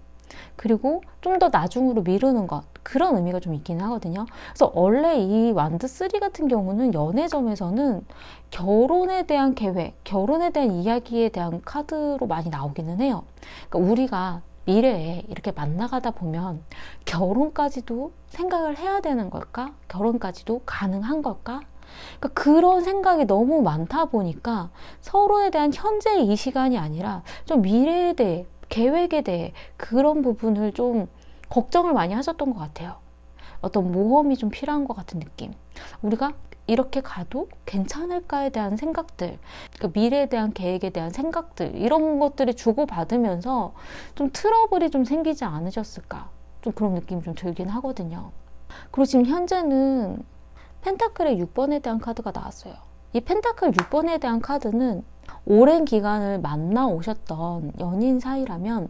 그리고 좀 더 나중으로 미루는 것 그런 의미가 좀 있긴 하거든요. 그래서 원래 이 완드 3 같은 경우는 연애점에서는 결혼에 대한 계획, 결혼에 대한 이야기에 대한 카드로 많이 나오기는 해요. 그러니까 우리가 미래에 이렇게 만나가다 보면 결혼까지도 생각을 해야 되는 걸까? 결혼까지도 가능한 걸까? 그러니까 그런 생각이 너무 많다 보니까 서로에 대한 현재 이 시간이 아니라 좀 미래에 대해, 계획에 대해 그런 부분을 좀 걱정을 많이 하셨던 것 같아요. 어떤 모험이 좀 필요한 것 같은 느낌. 우리가 이렇게 가도 괜찮을까에 대한 생각들, 그러니까 미래에 대한 계획에 대한 생각들, 이런 것들이 주고받으면서 좀 트러블이 좀 생기지 않으셨을까? 좀 그런 느낌이 좀 들긴 하거든요. 그리고 지금 현재는 펜타클의 6번에 대한 카드가 나왔어요. 이 펜타클 6번에 대한 카드는 오랜 기간을 만나 오셨던 연인 사이라면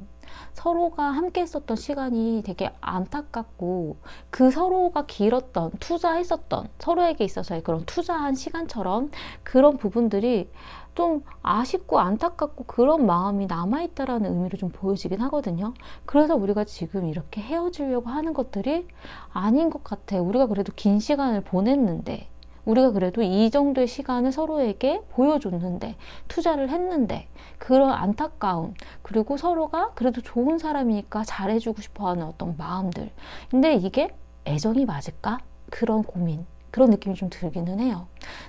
서로가 함께 했었던 시간이 되게 안타깝고 그 서로가 길었던 투자했었던 서로에게 있어서의 그런 투자한 시간처럼 그런 부분들이 좀 아쉽고 안타깝고 그런 마음이 남아있다라는 의미로 좀 보여지긴 하거든요. 그래서 우리가 지금 이렇게 헤어지려고 하는 것들이 아닌 것 같아. 우리가 그래도 긴 시간을 보냈는데, 우리가 그래도 이 정도의 시간을 서로에게 보여줬는데, 투자를 했는데, 그런 안타까움, 그리고 서로가 그래도 좋은 사람이니까 잘해주고 싶어 하는 어떤 마음들. 근데 이게 애정이 맞을까? 그런 고민. 그런 느낌이 좀 들기는 해요.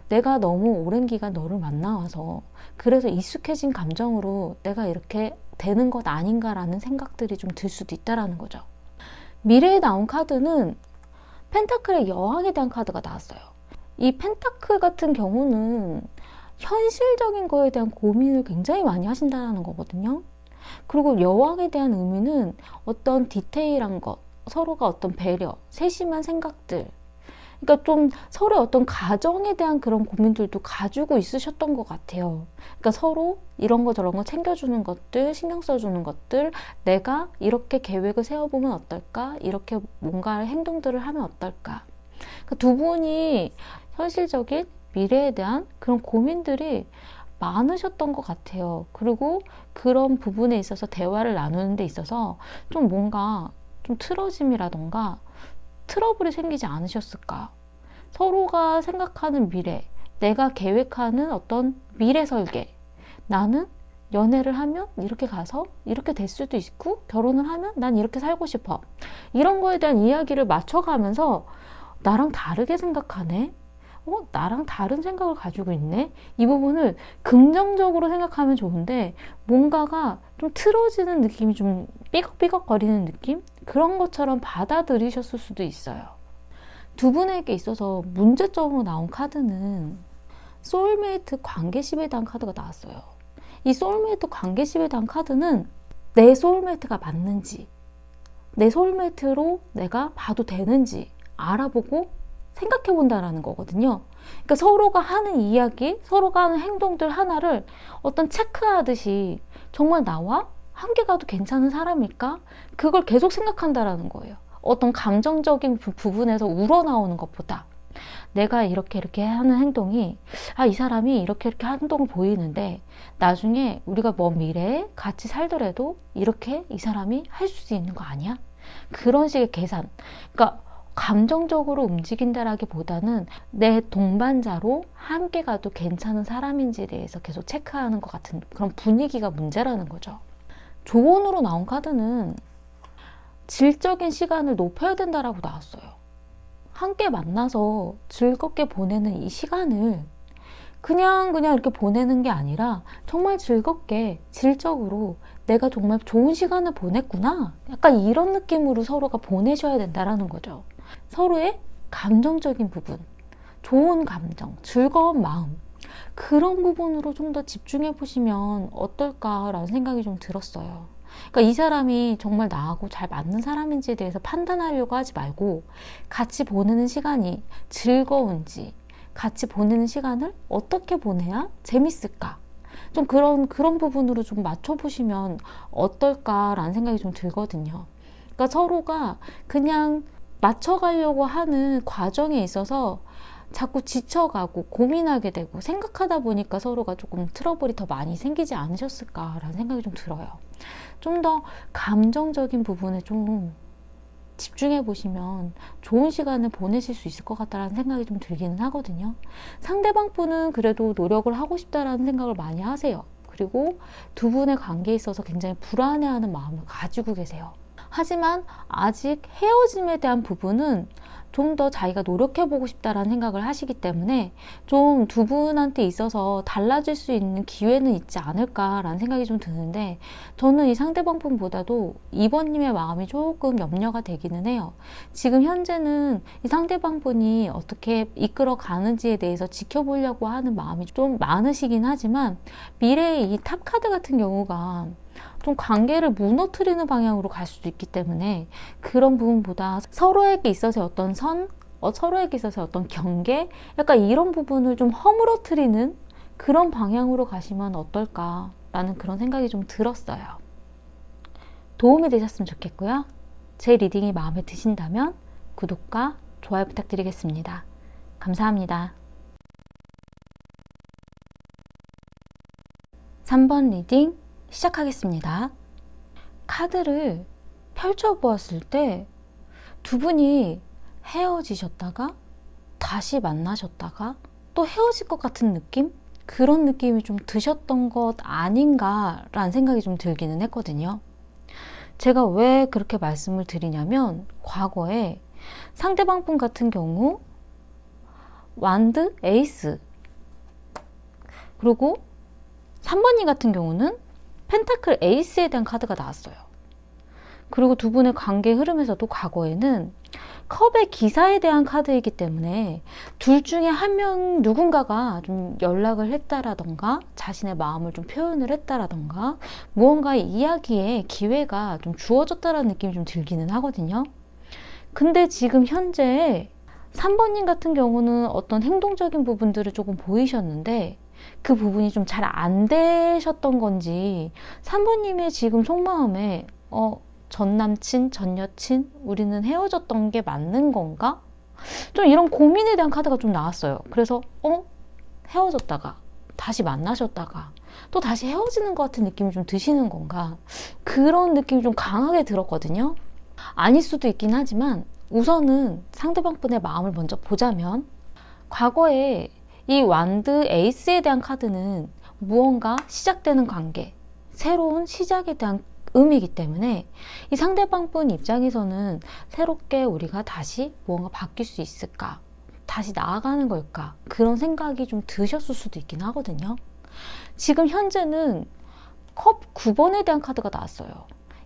내가 너무 오랜 기간 너를 만나와서 그래서 익숙해진 감정으로 내가 이렇게 되는 것 아닌가라는 생각들이 좀 들 수도 있다라는 거죠. 미래에 나온 카드는 펜타클의 여왕에 대한 카드가 나왔어요. 이 펜타클 같은 경우는 현실적인 거에 대한 고민을 굉장히 많이 하신다는 거거든요. 그리고 여왕에 대한 의미는 어떤 디테일한 것, 서로가 어떤 배려, 세심한 생각들, 그러니까 좀 서로의 어떤 가정에 대한 그런 고민들도 가지고 있으셨던 것 같아요. 그러니까 서로 이런 거 저런 거 챙겨주는 것들, 신경 써주는 것들, 내가 이렇게 계획을 세워보면 어떨까? 이렇게 뭔가 행동들을 하면 어떨까? 그러니까 두 분이 현실적인 미래에 대한 그런 고민들이 많으셨던 것 같아요. 그리고 그런 부분에 있어서 대화를 나누는 데 있어서 좀 뭔가 좀 틀어짐이라던가 트러블이 생기지 않으셨을까? 서로가 생각하는 미래, 내가 계획하는 어떤 미래 설계. 나는 연애를 하면 이렇게 가서 이렇게 될 수도 있고, 결혼을 하면 난 이렇게 살고 싶어. 이런 거에 대한 이야기를 맞춰가면서 나랑 다르게 생각하네? 나랑 다른 생각을 가지고 있네? 이 부분을 긍정적으로 생각하면 좋은데 뭔가가 좀 틀어지는 느낌이 좀 삐걱삐걱거리는 느낌? 그런 것처럼 받아들이셨을 수도 있어요. 두 분에게 있어서 문제점으로 나온 카드는 소울메이트 관계십에 대한 카드가 나왔어요. 이 소울메이트 관계십에 대한 카드는 내 소울메이트가 맞는지, 내 소울메이트로 내가 봐도 되는지 알아보고 생각해 본다라는 거거든요. 그러니까 서로가 하는 이야기, 서로가 하는 행동들 하나를 어떤 체크하듯이 정말 나와 함께 가도 괜찮은 사람일까? 그걸 계속 생각한다라는 거예요. 어떤 감정적인 부분에서 우러나오는 것보다 내가 이렇게 하는 행동이 이 사람이 이렇게 행동을 보이는데 나중에 우리가 먼 미래에 같이 살더라도 이렇게 이 사람이 할 수 있는 거 아니야? 그런 식의 계산. 그러니까 감정적으로 움직인다라기보다는 내 동반자로 함께 가도 괜찮은 사람인지에 대해서 계속 체크하는 것 같은 그런 분위기가 문제라는 거죠. 조언으로 나온 카드는 질적인 시간을 높여야 된다라고 나왔어요. 함께 만나서 즐겁게 보내는 이 시간을 그냥 이렇게 보내는 게 아니라 정말 즐겁게 질적으로 내가 정말 좋은 시간을 보냈구나. 약간 이런 느낌으로 서로가 보내셔야 된다라는 거죠. 서로의 감정적인 부분, 좋은 감정, 즐거운 마음, 그런 부분으로 좀 더 집중해 보시면 어떨까라는 생각이 좀 들었어요. 그러니까 이 사람이 정말 나하고 잘 맞는 사람인지에 대해서 판단하려고 하지 말고 같이 보내는 시간이 즐거운지, 같이 보내는 시간을 어떻게 보내야 재밌을까? 좀 그런 부분으로 좀 맞춰보시면 어떨까라는 생각이 좀 들거든요. 그러니까 서로가 그냥 맞춰가려고 하는 과정에 있어서 자꾸 지쳐가고 고민하게 되고 생각하다 보니까 서로가 조금 트러블이 더 많이 생기지 않으셨을까라는 생각이 좀 들어요. 좀 더 감정적인 부분에 좀 집중해 보시면 좋은 시간을 보내실 수 있을 것 같다는 생각이 좀 들기는 하거든요. 상대방 분은 그래도 노력을 하고 싶다라는 생각을 많이 하세요. 그리고 두 분의 관계에 있어서 굉장히 불안해하는 마음을 가지고 계세요. 하지만 아직 헤어짐에 대한 부분은 좀 더 자기가 노력해보고 싶다라는 생각을 하시기 때문에 좀 두 분한테 있어서 달라질 수 있는 기회는 있지 않을까라는 생각이 좀 드는데 저는 이 상대방 분보다도 2번님의 마음이 조금 염려가 되기는 해요. 지금 현재는 이 상대방 분이 어떻게 이끌어 가는지에 대해서 지켜보려고 하는 마음이 좀 많으시긴 하지만 미래의 이 탑 카드 같은 경우가 좀 관계를 무너뜨리는 방향으로 갈 수도 있기 때문에 그런 부분보다 서로에게 있어서 어떤 서로에게 있어서 어떤 경계, 약간 이런 부분을 좀 허물어뜨리는 그런 방향으로 가시면 어떨까라는 그런 생각이 좀 들었어요. 도움이 되셨으면 좋겠고요. 제 리딩이 마음에 드신다면 구독과 좋아요 부탁드리겠습니다. 감사합니다. 3번 리딩 시작하겠습니다. 카드를 펼쳐보았을 때 두 분이 헤어지셨다가 다시 만나셨다가 또 헤어질 것 같은 느낌? 그런 느낌이 좀 드셨던 것 아닌가라는 생각이 좀 들기는 했거든요. 제가 왜 그렇게 말씀을 드리냐면 과거에 상대방 분 같은 경우 완드, 에이스, 그리고 3번님 같은 경우는 펜타클 에이스에 대한 카드가 나왔어요. 그리고 두 분의 관계 흐름에서도 과거에는 컵의 기사에 대한 카드이기 때문에 둘 중에 한 명 누군가가 좀 연락을 했다라던가 자신의 마음을 좀 표현을 했다라던가 무언가의 이야기에 기회가 좀 주어졌다라는 느낌이 좀 들기는 하거든요. 근데 지금 현재 3번님 같은 경우는 어떤 행동적인 부분들을 조금 보이셨는데 그 부분이 좀 잘 안 되셨던 건지 3번님의 지금 속마음에 전 남친, 전 여친, 우리는 헤어졌던 게 맞는 건가? 좀 이런 고민에 대한 카드가 좀 나왔어요. 그래서 헤어졌다가 다시 만나셨다가 또 다시 헤어지는 것 같은 느낌이 좀 드시는 건가? 그런 느낌이 좀 강하게 들었거든요. 아닐 수도 있긴 하지만 우선은 상대방 분의 마음을 먼저 보자면 과거에 이 완드 에이스에 대한 카드는 무언가 시작되는 관계, 새로운 시작에 대한 의미이기 때문에 이 상대방 분 입장에서는 새롭게 우리가 다시 무언가 바뀔 수 있을까? 다시 나아가는 걸까? 그런 생각이 좀 드셨을 수도 있긴 하거든요. 지금 현재는 컵 9번에 대한 카드가 나왔어요.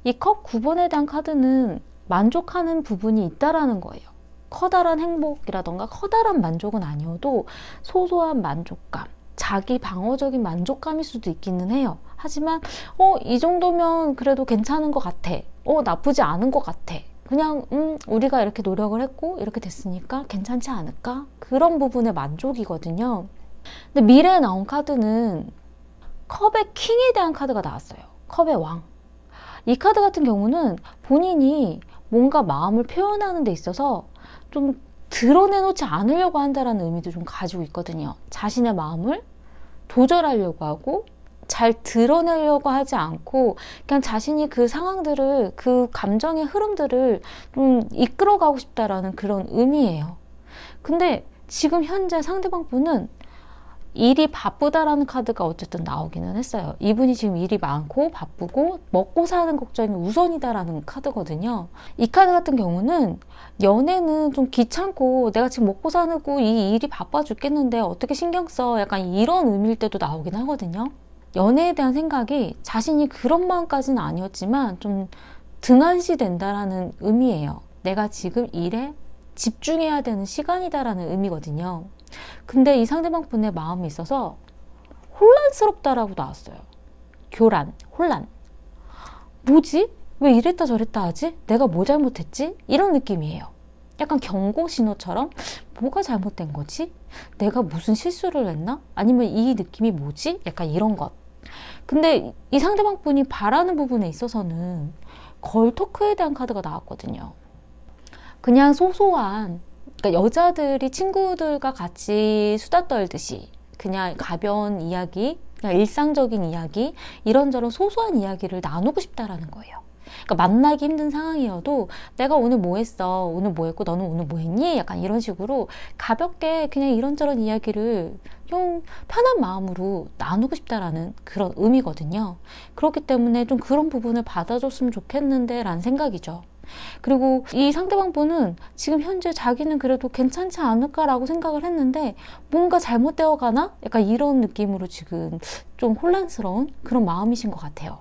이 컵 9번에 대한 카드는 만족하는 부분이 있다라는 거예요. 커다란 행복이라던가 커다란 만족은 아니어도 소소한 만족감, 자기 방어적인 만족감일 수도 있기는 해요. 하지만 이 정도면 그래도 괜찮은 것 같아. 나쁘지 않은 것 같아. 그냥 우리가 이렇게 노력을 했고 이렇게 됐으니까 괜찮지 않을까? 그런 부분의 만족이거든요. 근데 미래에 나온 카드는 컵의 킹에 대한 카드가 나왔어요. 컵의 왕. 이 카드 같은 경우는 본인이 뭔가 마음을 표현하는 데 있어서 좀 드러내놓지 않으려고 한다는 의미도 좀 가지고 있거든요. 자신의 마음을 조절하려고 하고 잘 드러내려고 하지 않고 그냥 자신이 그 상황들을, 그 감정의 흐름들을 좀 이끌어가고 싶다라는 그런 의미예요. 근데 지금 현재 상대방 분은 일이 바쁘다라는 카드가 어쨌든 나오기는 했어요. 이분이 지금 일이 많고 바쁘고 먹고 사는 걱정이 우선이다라는 카드거든요. 이 카드 같은 경우는 연애는 좀 귀찮고 내가 지금 먹고 사고 이 일이 바빠 죽겠는데 어떻게 신경 써? 약간 이런 의미일 때도 나오긴 하거든요. 연애에 대한 생각이 자신이 그런 마음까지는 아니었지만 좀 등한시 된다라는 의미예요. 내가 지금 일에 집중해야 되는 시간이다라는 의미거든요. 근데 이 상대방 분의 마음이 있어서 혼란스럽다라고 나왔어요. 교란, 혼란. 뭐지? 왜 이랬다 저랬다 하지? 내가 뭐 잘못했지? 이런 느낌이에요. 약간 경고 신호처럼 뭐가 잘못된 거지? 내가 무슨 실수를 했나? 아니면 이 느낌이 뭐지? 약간 이런 것. 근데 이 상대방 분이 바라는 부분에 있어서는 걸토크에 대한 카드가 나왔거든요. 그냥 소소한, 그러니까 여자들이 친구들과 같이 수다 떨듯이 그냥 가벼운 이야기, 그냥 일상적인 이야기, 이런저런 소소한 이야기를 나누고 싶다라는 거예요. 그러니까 만나기 힘든 상황이어도 내가 오늘 뭐 했어? 오늘 뭐 했고 너는 오늘 뭐 했니? 약간 이런 식으로 가볍게 그냥 이런저런 이야기를 좀 편한 마음으로 나누고 싶다라는 그런 의미거든요. 그렇기 때문에 좀 그런 부분을 받아줬으면 좋겠는데 라는 생각이죠. 그리고 이 상대방 분은 지금 현재 자기는 그래도 괜찮지 않을까라고 생각을 했는데 뭔가 잘못되어 가나? 약간 이런 느낌으로 지금 좀 혼란스러운 그런 마음이신 것 같아요.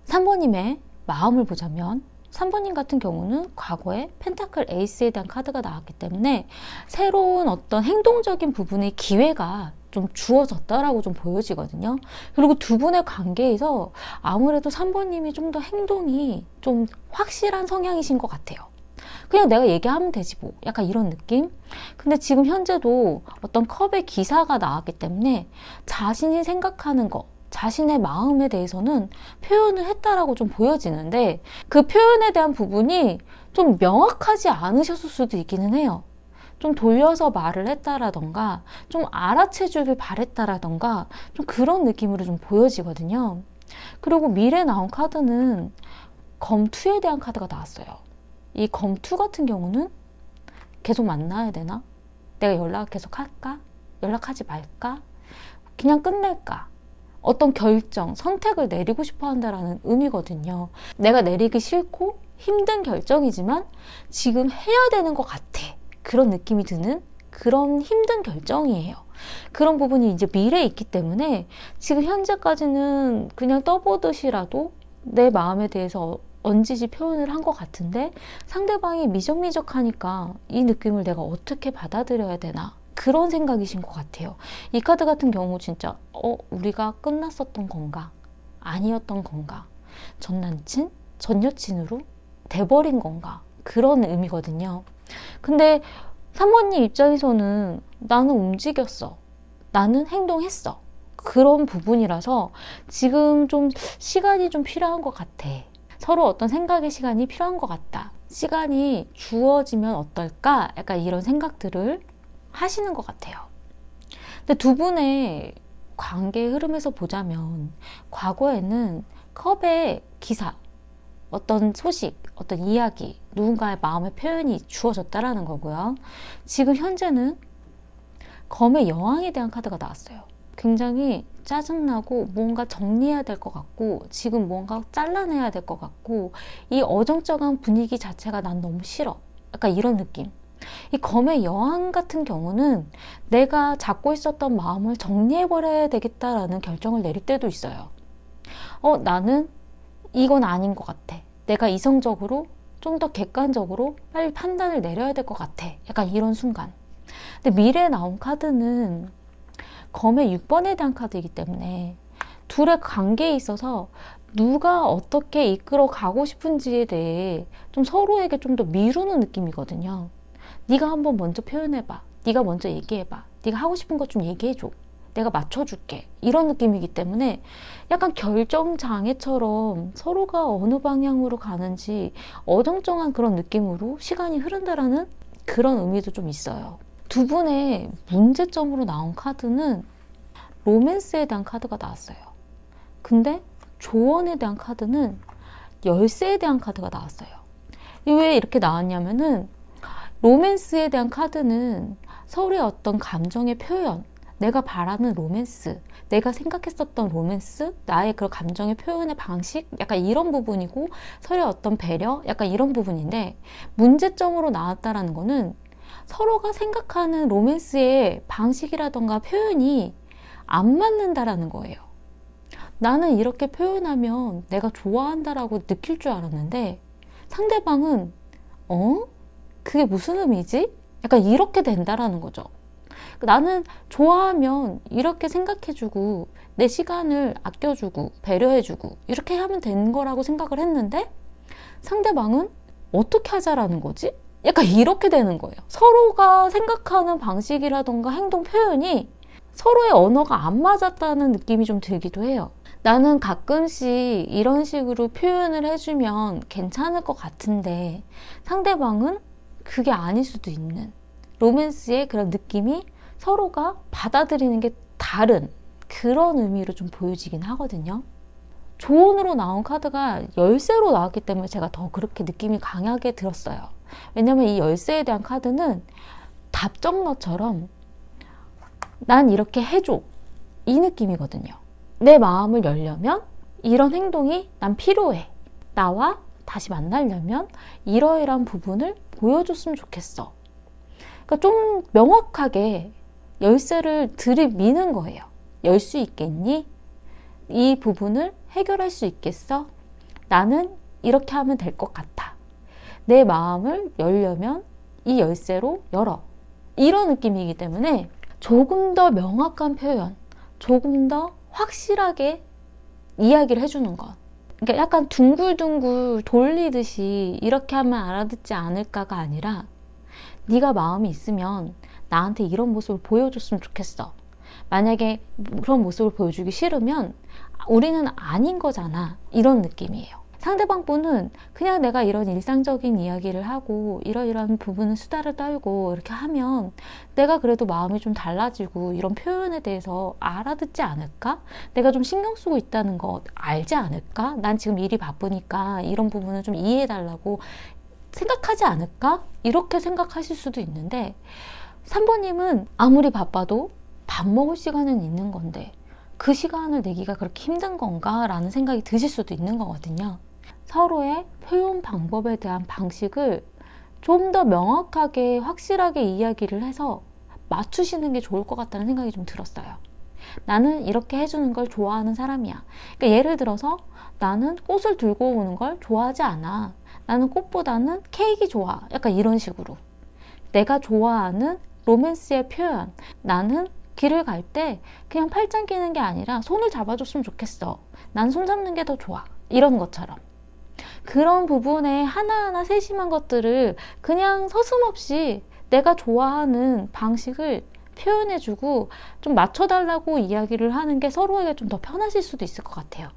3번님의 마음을 보자면 3번님 같은 경우는 과거에 펜타클 에이스에 대한 카드가 나왔기 때문에 새로운 어떤 행동적인 부분의 기회가 좀 주어졌다라고 좀 보여지거든요. 그리고 두 분의 관계에서 아무래도 3번님이 좀 더 행동이 좀 확실한 성향이신 것 같아요. 그냥 내가 얘기하면 되지 뭐, 약간 이런 느낌? 근데 지금 현재도 어떤 컵의 기사가 나왔기 때문에 자신이 생각하는 거, 자신의 마음에 대해서는 표현을 했다라고 좀 보여지는데 그 표현에 대한 부분이 좀 명확하지 않으셨을 수도 있기는 해요. 좀 돌려서 말을 했다라던가 좀 알아채주길 바랬다라던가 좀 그런 느낌으로 좀 보여지거든요. 그리고 미래에 나온 카드는 검투에 대한 카드가 나왔어요. 이 검투 같은 경우는 계속 만나야 되나? 내가 연락 계속 할까? 연락하지 말까? 그냥 끝낼까? 어떤 결정, 선택을 내리고 싶어 한다라는 의미거든요. 내가 내리기 싫고 힘든 결정이지만 지금 해야 되는 것 같아. 그런 느낌이 드는 그런 힘든 결정이에요. 그런 부분이 이제 미래에 있기 때문에 지금 현재까지는 그냥 떠보듯이라도 내 마음에 대해서 언지시 표현을 한 것 같은데 상대방이 미적미적하니까 이 느낌을 내가 어떻게 받아들여야 되나 그런 생각이신 것 같아요. 이 카드 같은 경우 진짜 우리가 끝났었던 건가? 아니었던 건가? 전 남친? 전 여친으로 돼버린 건가? 그런 의미거든요. 근데 3번님 입장에서는 나는 움직였어. 나는 행동했어. 그런 부분이라서 지금 좀 시간이 좀 필요한 것 같아. 서로 어떤 생각의 시간이 필요한 것 같다. 시간이 주어지면 어떨까? 약간 이런 생각들을 하시는 것 같아요. 근데 두 분의 관계 흐름에서 보자면 과거에는 컵의 기사, 어떤 소식, 어떤 이야기, 누군가의 마음의 표현이 주어졌다라는 거고요. 지금 현재는 검의 여왕에 대한 카드가 나왔어요. 굉장히 짜증나고 뭔가 정리해야 될 것 같고 지금 뭔가 잘라내야 될 것 같고 이 어정쩡한 분위기 자체가 난 너무 싫어. 약간 이런 느낌. 이 검의 여왕 같은 경우는 내가 잡고 있었던 마음을 정리해버려야 되겠다라는 결정을 내릴 때도 있어요. 나는 이건 아닌 것 같아. 내가 이성적으로 좀 더 객관적으로 빨리 판단을 내려야 될 것 같아. 약간 이런 순간. 근데 미래에 나온 카드는 검의 6번에 대한 카드이기 때문에 둘의 관계에 있어서 누가 어떻게 이끌어 가고 싶은지에 대해 좀 서로에게 좀 더 미루는 느낌이거든요. 네가 한번 먼저 표현해봐. 네가 먼저 얘기해봐. 네가 하고 싶은 것 좀 얘기해줘. 내가 맞춰줄게. 이런 느낌이기 때문에 약간 결정장애처럼 서로가 어느 방향으로 가는지 어정쩡한 그런 느낌으로 시간이 흐른다라는 그런 의미도 좀 있어요. 두 분의 문제점으로 나온 카드는 로맨스에 대한 카드가 나왔어요. 근데 조언에 대한 카드는 열쇠에 대한 카드가 나왔어요. 왜 이렇게 나왔냐면은 로맨스에 대한 카드는 서로의 어떤 감정의 표현, 내가 바라는 로맨스, 내가 생각했었던 로맨스, 나의 그 감정의 표현의 방식, 약간 이런 부분이고 서로의 어떤 배려, 약간 이런 부분인데 문제점으로 나왔다라는 거는 서로가 생각하는 로맨스의 방식이라던가 표현이 안 맞는다라는 거예요. 나는 이렇게 표현하면 내가 좋아한다라고 느낄 줄 알았는데 상대방은 그게 무슨 의미지? 약간 이렇게 된다라는 거죠. 나는 좋아하면 이렇게 생각해주고 내 시간을 아껴주고 배려해주고 이렇게 하면 되는 거라고 생각을 했는데 상대방은 어떻게 하자라는 거지? 약간 이렇게 되는 거예요. 서로가 생각하는 방식이라던가 행동 표현이 서로의 언어가 안 맞았다는 느낌이 좀 들기도 해요. 나는 가끔씩 이런 식으로 표현을 해주면 괜찮을 것 같은데 상대방은 그게 아닐 수도 있는 로맨스의 그런 느낌이 서로가 받아들이는 게 다른 그런 의미로 좀 보여지긴 하거든요. 조언으로 나온 카드가 열쇠로 나왔기 때문에 제가 더 그렇게 느낌이 강하게 들었어요. 왜냐면 이 열쇠에 대한 카드는 답정너처럼 난 이렇게 해줘 이 느낌이거든요. 내 마음을 열려면 이런 행동이 난 필요해. 나와 다시 만나려면 이러이러한 부분을 보여줬으면 좋겠어. 그러니까 좀 명확하게 열쇠를 들이미는 거예요. 열 수 있겠니? 이 부분을 해결할 수 있겠어? 나는 이렇게 하면 될 것 같아. 내 마음을 열려면 이 열쇠로 열어. 이런 느낌이기 때문에 조금 더 명확한 표현, 조금 더 확실하게 이야기를 해주는 것. 그러니까 약간 둥글둥글 돌리듯이 이렇게 하면 알아듣지 않을까가 아니라 네가 마음이 있으면 나한테 이런 모습을 보여줬으면 좋겠어. 만약에 그런 모습을 보여주기 싫으면 우리는 아닌 거잖아, 이런 느낌이에요. 상대방 분은 그냥 내가 이런 일상적인 이야기를 하고 이러이러한 부분은 수다를 떨고 이렇게 하면 내가 그래도 마음이 좀 달라지고 이런 표현에 대해서 알아듣지 않을까? 내가 좀 신경 쓰고 있다는 거 알지 않을까? 난 지금 일이 바쁘니까 이런 부분은 좀 이해해달라고 생각하지 않을까? 이렇게 생각하실 수도 있는데, 3번님은 아무리 바빠도 밥 먹을 시간은 있는 건데 그 시간을 내기가 그렇게 힘든 건가? 라는 생각이 드실 수도 있는 거거든요. 서로의 표현 방법에 대한 방식을 좀 더 명확하게 확실하게 이야기를 해서 맞추시는 게 좋을 것 같다는 생각이 좀 들었어요. 나는 이렇게 해주는 걸 좋아하는 사람이야. 그러니까 예를 들어서 나는 꽃을 들고 오는 걸 좋아하지 않아. 나는 꽃보다는 케이크 좋아. 약간 이런 식으로. 내가 좋아하는 로맨스의 표현. 나는 길을 갈 때 그냥 팔짱 끼는 게 아니라 손을 잡아줬으면 좋겠어. 난 손 잡는 게 더 좋아. 이런 것처럼. 그런 부분에 하나하나 세심한 것들을 그냥 서슴없이 내가 좋아하는 방식을 표현해주고 좀 맞춰달라고 이야기를 하는 게 서로에게 좀 더 편하실 수도 있을 것 같아요.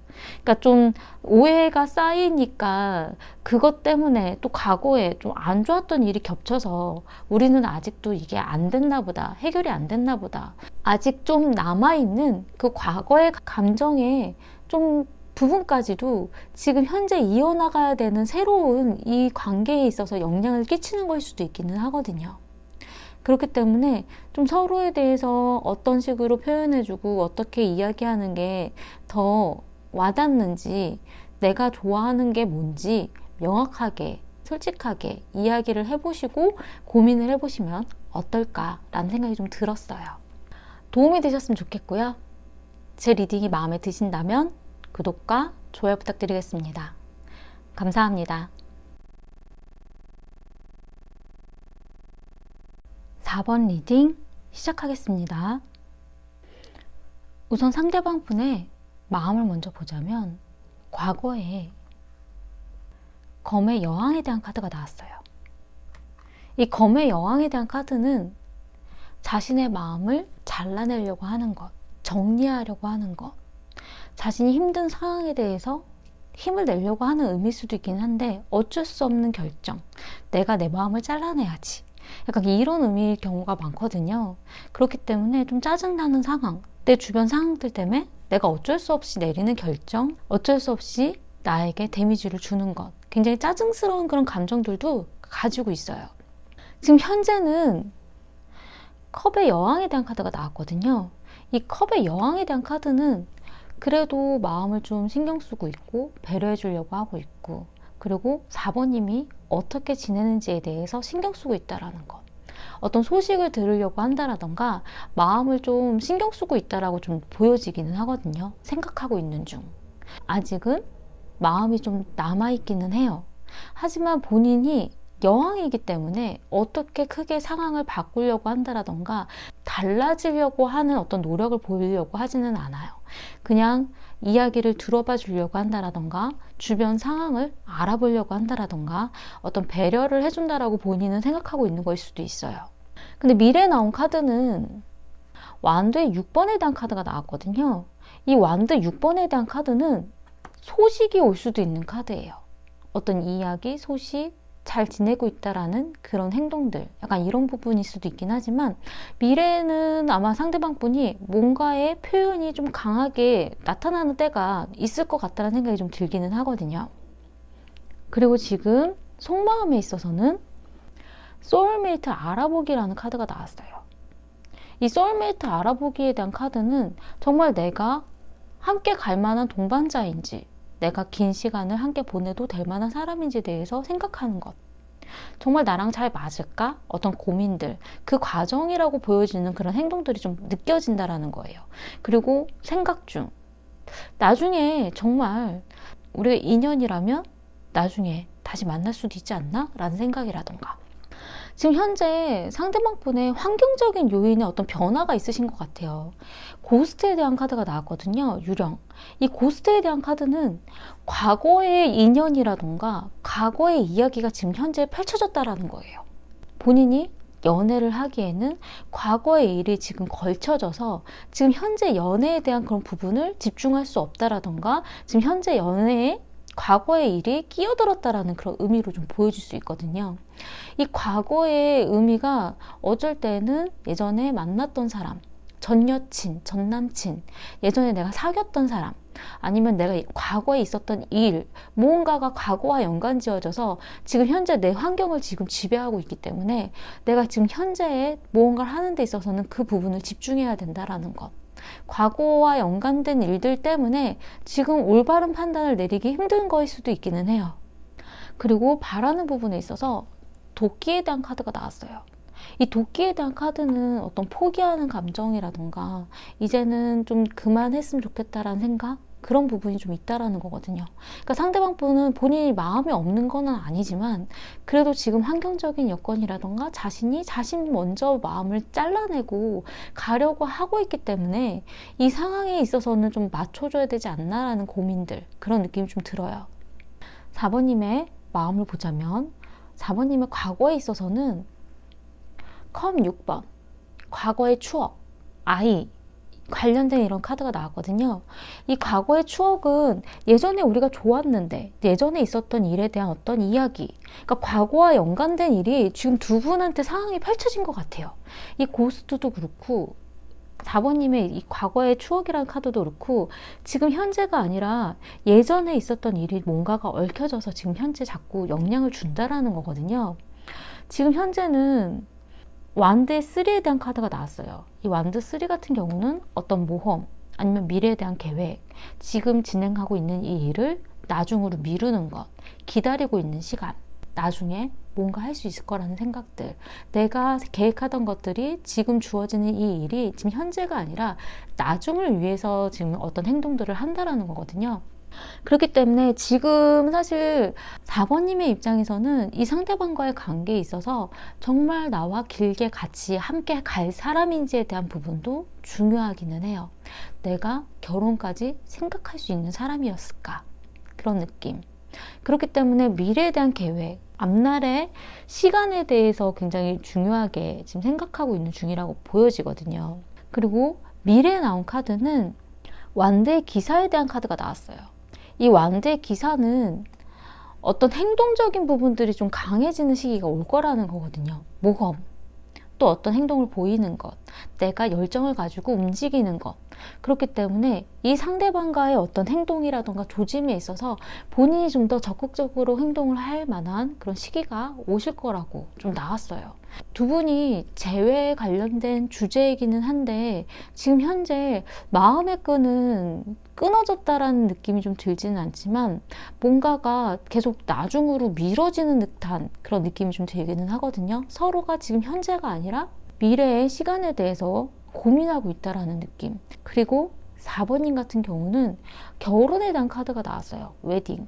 그러니까 좀 오해가 쌓이니까 그것 때문에 또 과거에 좀 안 좋았던 일이 겹쳐서 우리는 아직도 이게 안 됐나 보다, 해결이 안 됐나 보다, 아직 좀 남아있는 그 과거의 감정에 좀 부분까지도 지금 현재 이어나가야 되는 새로운 이 관계에 있어서 영향을 끼치는 걸 수도 있기는 하거든요. 그렇기 때문에 좀 서로에 대해서 어떤 식으로 표현해주고 어떻게 이야기하는 게 더 와닿는지, 내가 좋아하는 게 뭔지 명확하게 솔직하게 이야기를 해보시고 고민을 해보시면 어떨까라는 생각이 좀 들었어요. 도움이 되셨으면 좋겠고요. 제 리딩이 마음에 드신다면 구독과 좋아요 부탁드리겠습니다. 감사합니다. 4번 리딩 시작하겠습니다. 우선 상대방 분의 마음을 먼저 보자면 과거에 검의 여왕에 대한 카드가 나왔어요. 이 검의 여왕에 대한 카드는 자신의 마음을 잘라내려고 하는 것, 정리하려고 하는 것, 자신이 힘든 상황에 대해서 힘을 내려고 하는 의미일 수도 있긴 한데 어쩔 수 없는 결정, 내가 내 마음을 잘라내야지, 약간 이런 의미일 경우가 많거든요. 그렇기 때문에 좀 짜증나는 상황, 내 주변 상황들 때문에 내가 어쩔 수 없이 내리는 결정, 어쩔 수 없이 나에게 데미지를 주는 것, 굉장히 짜증스러운 그런 감정들도 가지고 있어요. 지금 현재는 컵의 여왕에 대한 카드가 나왔거든요. 이 컵의 여왕에 대한 카드는 그래도 마음을 좀 신경 쓰고 있고 배려해 주려고 하고 있고, 그리고 4번님이 어떻게 지내는지에 대해서 신경 쓰고 있다라는 것, 어떤 소식을 들으려고 한다라던가 마음을 좀 신경 쓰고 있다라고 좀 보여지기는 하거든요. 생각하고 있는 중. 아직은 마음이 좀 남아있기는 해요. 하지만 본인이 여왕이기 때문에 어떻게 크게 상황을 바꾸려고 한다라던가 달라지려고 하는 어떤 노력을 보이려고 하지는 않아요. 그냥 이야기를 들어봐 주려고 한다라던가 주변 상황을 알아보려고 한다라던가 어떤 배려를 해준다라고 본인은 생각하고 있는 거일 수도 있어요. 근데 미래에 나온 카드는 완드의 6번에 대한 카드가 나왔거든요. 이 완드 6번에 대한 카드는 소식이 올 수도 있는 카드예요. 어떤 이야기, 소식, 잘 지내고 있다라는 그런 행동들, 약간 이런 부분일 수도 있긴 하지만 미래에는 아마 상대방 분이 뭔가의 표현이 좀 강하게 나타나는 때가 있을 것 같다는 생각이 좀 들기는 하거든요. 그리고 지금 속마음에 있어서는 소울메이트 알아보기라는 카드가 나왔어요. 이 소울메이트 알아보기에 대한 카드는 정말 내가 함께 갈 만한 동반자인지, 내가 긴 시간을 함께 보내도 될 만한 사람인지에 대해서 생각하는 것, 정말 나랑 잘 맞을까? 어떤 고민들, 그 과정이라고 보여지는 그런 행동들이 좀 느껴진다라는 거예요. 그리고 생각 중, 나중에 정말 우리가 인연이라면 나중에 다시 만날 수도 있지 않나? 라는 생각이라던가, 지금 현재 상대방 분의 환경적인 요인에 어떤 변화가 있으신 것 같아요. 고스트에 대한 카드가 나왔거든요. 유령. 이 고스트에 대한 카드는 과거의 인연이라던가 과거의 이야기가 지금 현재 펼쳐졌다라는 거예요. 본인이 연애를 하기에는 과거의 일이 지금 걸쳐져서 지금 현재 연애에 대한 그런 부분을 집중할 수 없다라던가 지금 현재 연애에 과거의 일이 끼어들었다라는 그런 의미로 좀 보여줄 수 있거든요. 이 과거의 의미가 어쩔 때는 예전에 만났던 사람, 전 여친, 전 남친, 예전에 내가 사귀었던 사람, 아니면 내가 과거에 있었던 일, 무언가가 과거와 연관지어져서 지금 현재 내 환경을 지금 지배하고 있기 때문에 내가 지금 현재에 무언가를 하는 데 있어서는 그 부분을 집중해야 된다라는 것. 과거와 연관된 일들 때문에 지금 올바른 판단을 내리기 힘든 거일 수도 있기는 해요. 그리고 바라는 부분에 있어서 도끼에 대한 카드가 나왔어요. 이 도끼에 대한 카드는 어떤 포기하는 감정이라던가 이제는 좀 그만했으면 좋겠다라는 생각, 그런 부분이 좀 있다라는 거거든요. 그러니까 상대방 분은 본인이 마음이 없는 건 아니지만 그래도 지금 환경적인 여건이라던가 자신 먼저 마음을 잘라내고 가려고 하고 있기 때문에 이 상황에 있어서는 좀 맞춰줘야 되지 않나라는 고민들, 그런 느낌이 좀 들어요. 4번님의 마음을 보자면 4번님의 과거에 있어서는 컵 6번, 과거의 추억, 아이 관련된 이런 카드가 나왔거든요. 이 과거의 추억은 예전에 우리가 좋았는데 예전에 있었던 일에 대한 어떤 이야기, 그러니까 과거와 연관된 일이 지금 두 분한테 상황이 펼쳐진 것 같아요. 이 고스트도 그렇고 4번님의 이 과거의 추억이라는 카드도 그렇고 지금 현재가 아니라 예전에 있었던 일이 뭔가가 얽혀져서 지금 현재 자꾸 영향을 준다라는 거거든요. 지금 현재는 완드 3에 대한 카드가 나왔어요. 이 완드 3 같은 경우는 어떤 모험 아니면 미래에 대한 계획, 지금 진행하고 있는 이 일을 나중으로 미루는 것, 기다리고 있는 시간, 나중에 뭔가 할 수 있을 거라는 생각들, 내가 계획하던 것들이 지금 주어지는 이 일이 지금 현재가 아니라 나중을 위해서 지금 어떤 행동들을 한다라는 거거든요. 그렇기 때문에 지금 사실 4번님의 입장에서는 이 상대방과의 관계에 있어서 정말 나와 길게 같이 함께 갈 사람인지에 대한 부분도 중요하기는 해요. 내가 결혼까지 생각할 수 있는 사람이었을까? 그런 느낌. 그렇기 때문에 미래에 대한 계획, 앞날의 시간에 대해서 굉장히 중요하게 지금 생각하고 있는 중이라고 보여지거든요. 그리고 미래에 나온 카드는 완대의 기사에 대한 카드가 나왔어요. 이 완대의 기사는 어떤 행동적인 부분들이 좀 강해지는 시기가 올 거라는 거거든요. 모험, 또 어떤 행동을 보이는 것, 내가 열정을 가지고 움직이는 것. 그렇기 때문에 이 상대방과의 어떤 행동이라던가 조짐에 있어서 본인이 좀 더 적극적으로 행동을 할 만한 그런 시기가 오실 거라고 좀 나왔어요. 두 분이 재회에 관련된 주제이기는 한데 지금 현재 마음의 끈은 끊어졌다라는 느낌이 좀 들지는 않지만 뭔가가 계속 나중으로 미뤄지는 듯한 그런 느낌이 좀 들기는 하거든요. 서로가 지금 현재가 아니라 미래의 시간에 대해서 고민하고 있다라는 느낌. 그리고 4번님 같은 경우는 결혼에 대한 카드가 나왔어요. 웨딩.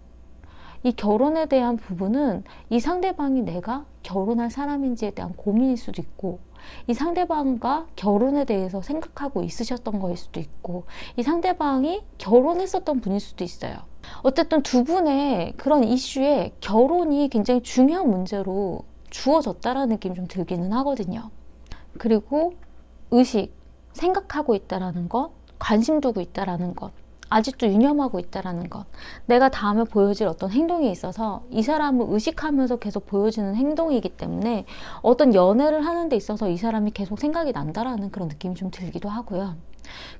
이 결혼에 대한 부분은 이 상대방이 내가 결혼할 사람인지에 대한 고민일 수도 있고 이 상대방과 결혼에 대해서 생각하고 있으셨던 거일 수도 있고 이 상대방이 결혼했었던 분일 수도 있어요. 어쨌든 두 분의 그런 이슈에 결혼이 굉장히 중요한 문제로 주어졌다라는 느낌이 좀 들기는 하거든요. 그리고 의식, 생각하고 있다라는 것, 관심 두고 있다라는 것, 아직도 유념하고 있다라는 것, 내가 다음에 보여줄 어떤 행동이 있어서 이 사람을 의식하면서 계속 보여지는 행동이기 때문에 어떤 연애를 하는 데 있어서 이 사람이 계속 생각이 난다라는 그런 느낌이 좀 들기도 하고요.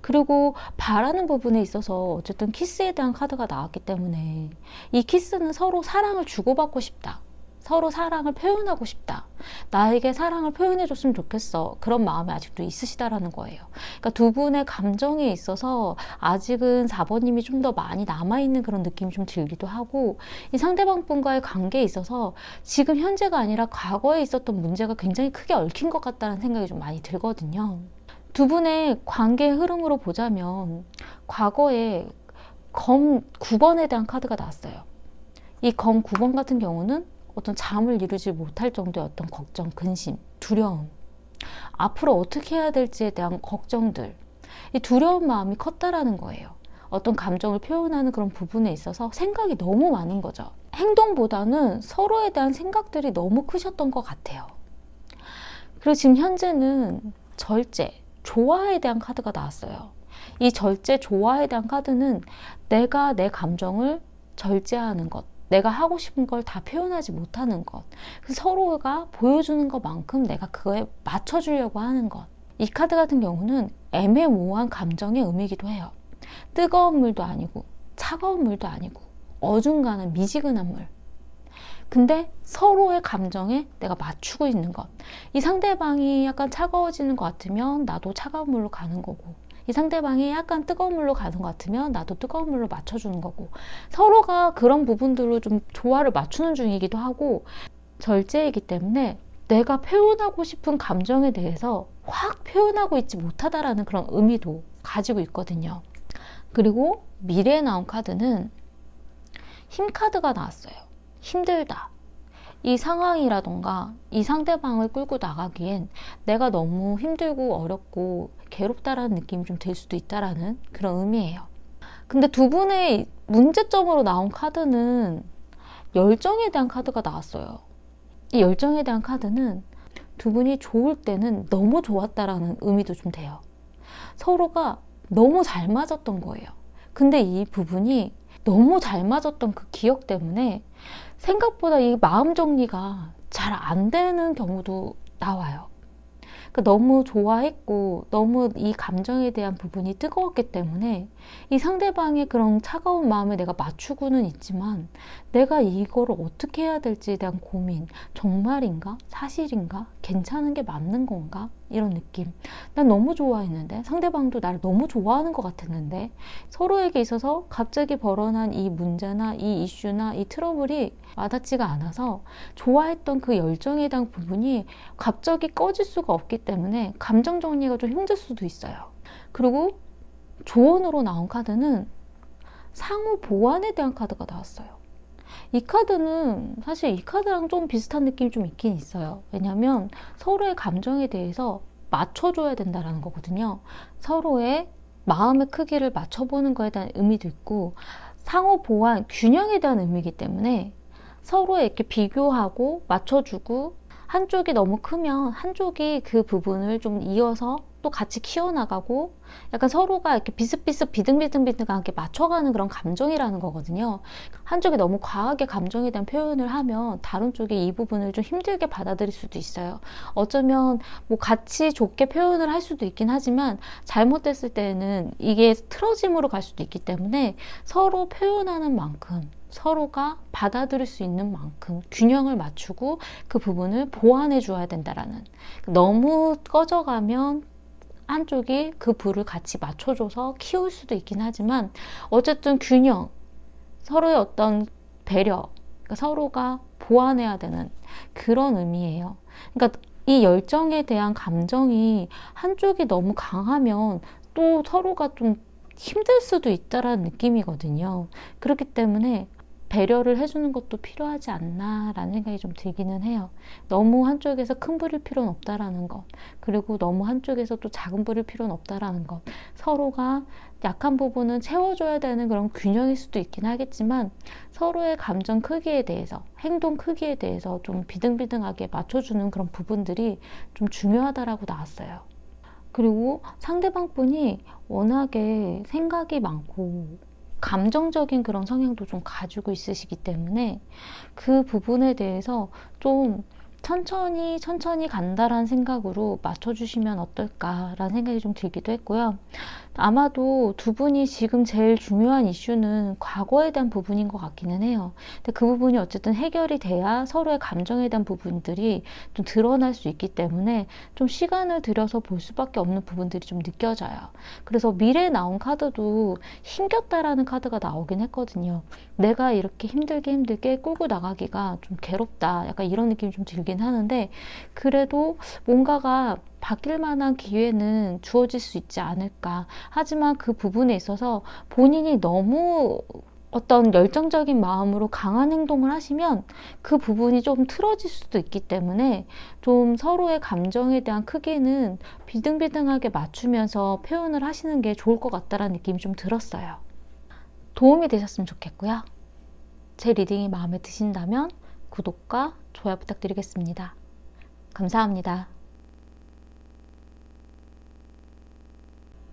그리고 바라는 부분에 있어서 어쨌든 키스에 대한 카드가 나왔기 때문에 이 키스는 서로 사랑을 주고받고 싶다, 서로 사랑을 표현하고 싶다, 나에게 사랑을 표현해 줬으면 좋겠어, 그런 마음이 아직도 있으시다라는 거예요. 그러니까 두 분의 감정에 있어서 아직은 4번님이 좀 더 많이 남아있는 그런 느낌이 좀 들기도 하고 이 상대방 분과의 관계에 있어서 지금 현재가 아니라 과거에 있었던 문제가 굉장히 크게 얽힌 것 같다는 생각이 좀 많이 들거든요. 두 분의 관계의 흐름으로 보자면 과거에 검 9번에 대한 카드가 나왔어요. 이 검 9번 같은 경우는 어떤 잠을 이루지 못할 정도의 어떤 걱정, 근심, 두려움, 앞으로 어떻게 해야 될지에 대한 걱정들, 이 두려운 마음이 컸다라는 거예요. 어떤 감정을 표현하는 그런 부분에 있어서 생각이 너무 많은 거죠. 행동보다는 서로에 대한 생각들이 너무 크셨던 것 같아요. 그리고 지금 현재는 절제, 조화에 대한 카드가 나왔어요. 이 절제, 조화에 대한 카드는 내가 내 감정을 절제하는 것, 내가 하고 싶은 걸 다 표현하지 못하는 것, 그래서 서로가 보여주는 것만큼 내가 그거에 맞춰주려고 하는 것. 이 카드 같은 경우는 애매모호한 감정의 의미이기도 해요. 뜨거운 물도 아니고 차가운 물도 아니고 어중간한 미지근한 물. 근데 서로의 감정에 내가 맞추고 있는 것. 이 상대방이 약간 차가워지는 것 같으면 나도 차가운 물로 가는 거고, 이 상대방이 약간 뜨거운 물로 가는 것 같으면 나도 뜨거운 물로 맞춰주는 거고, 서로가 그런 부분들로 좀 조화를 맞추는 중이기도 하고, 절제이기 때문에 내가 표현하고 싶은 감정에 대해서 확 표현하고 있지 못하다라는 그런 의미도 가지고 있거든요. 그리고 미래에 나온 카드는 힘 카드가 나왔어요. 힘들다. 이 상황이라던가 이 상대방을 끌고 나가기엔 내가 너무 힘들고 어렵고 괴롭다라는 느낌이 좀 들 수도 있다라는 그런 의미예요. 근데 두 분의 문제점으로 나온 카드는 열정에 대한 카드가 나왔어요. 이 열정에 대한 카드는 두 분이 좋을 때는 너무 좋았다라는 의미도 좀 돼요. 서로가 너무 잘 맞았던 거예요. 근데 이 부분이 너무 잘 맞았던 그 기억 때문에 생각보다 이 마음 정리가 잘 안 되는 경우도 나와요. 그러니까 너무 좋아했고 너무 이 감정에 대한 부분이 뜨거웠기 때문에 이 상대방의 그런 차가운 마음에 내가 맞추고는 있지만 내가 이거를 어떻게 해야 될지에 대한 고민, 정말인가? 사실인가? 괜찮은 게 맞는 건가? 이런 느낌. 난 너무 좋아했는데 상대방도 나를 너무 좋아하는 것 같았는데 서로에게 있어서 갑자기 벌어난 이 문제나 이 이슈나 이 트러블이 와닿지가 않아서 좋아했던 그 열정에 대한 부분이 갑자기 꺼질 수가 없기 때문에 감정 정리가 좀 힘들 수도 있어요. 그리고 조언으로 나온 카드는 상호 보완에 대한 카드가 나왔어요. 이 카드는 사실 이 카드랑 좀 비슷한 느낌이 좀 있긴 있어요. 왜냐하면 서로의 감정에 대해서 맞춰줘야 된다는 거거든요. 서로의 마음의 크기를 맞춰보는 거에 대한 의미도 있고 상호 보완, 균형에 대한 의미이기 때문에 서로에 이렇게 비교하고 맞춰주고 한쪽이 너무 크면 한쪽이 그 부분을 좀 이어서 또 같이 키워나가고 약간 서로가 이렇게 비슷비슷 비등비등하게 맞춰가는 그런 감정이라는 거거든요. 한쪽이 너무 과하게 감정에 대한 표현을 하면 다른 쪽이 이 부분을 좀 힘들게 받아들일 수도 있어요. 어쩌면 뭐 같이 좋게 표현을 할 수도 있긴 하지만 잘못됐을 때는 이게 틀어짐으로 갈 수도 있기 때문에 서로 표현하는 만큼 서로가 받아들일 수 있는 만큼 균형을 맞추고 그 부분을 보완해 줘야 된다라는, 너무 꺼져가면 한쪽이 그 불을 같이 맞춰줘서 키울 수도 있긴 하지만 어쨌든 균형, 서로의 어떤 배려, 그러니까 서로가 보완해야 되는 그런 의미예요. 그러니까 이 열정에 대한 감정이 한쪽이 너무 강하면 또 서로가 좀 힘들 수도 있다라는 느낌이거든요. 그렇기 때문에 배려를 해주는 것도 필요하지 않나라는 생각이 좀 들기는 해요. 너무 한쪽에서 큰 불일 필요는 없다라는 것, 그리고 너무 한쪽에서 또 작은 불일 필요는 없다라는 것, 서로가 약한 부분은 채워줘야 되는 그런 균형일 수도 있긴 하겠지만 서로의 감정 크기에 대해서, 행동 크기에 대해서 좀 비등비등하게 맞춰주는 그런 부분들이 좀 중요하다라고 나왔어요. 그리고 상대방 분이 워낙에 생각이 많고 감정적인 그런 성향도 좀 가지고 있으시기 때문에 그 부분에 대해서 좀 천천히 간다라는 생각으로 맞춰주시면 어떨까라는 생각이 좀 들기도 했고요. 아마도 두 분이 지금 제일 중요한 이슈는 과거에 대한 부분인 것 같기는 해요. 근데 그 부분이 어쨌든 해결이 돼야 서로의 감정에 대한 부분들이 좀 드러날 수 있기 때문에 좀 시간을 들여서 볼 수밖에 없는 부분들이 좀 느껴져요. 그래서 미래에 나온 카드도 힘겹다라는 카드가 나오긴 했거든요. 내가 이렇게 힘들게 끌고 나가기가 좀 괴롭다. 약간 이런 느낌이 좀 들긴 하는데 그래도 뭔가가 바뀔 만한 기회는 주어질 수 있지 않을까. 하지만 그 부분에 있어서 본인이 너무 어떤 열정적인 마음으로 강한 행동을 하시면 그 부분이 좀 틀어질 수도 있기 때문에 좀 서로의 감정에 대한 크기는 비등비등하게 맞추면서 표현을 하시는 게 좋을 것 같다라는 느낌이 좀 들었어요. 도움이 되셨으면 좋겠고요. 제 리딩이 마음에 드신다면 구독과 좋아요 부탁드리겠습니다. 감사합니다.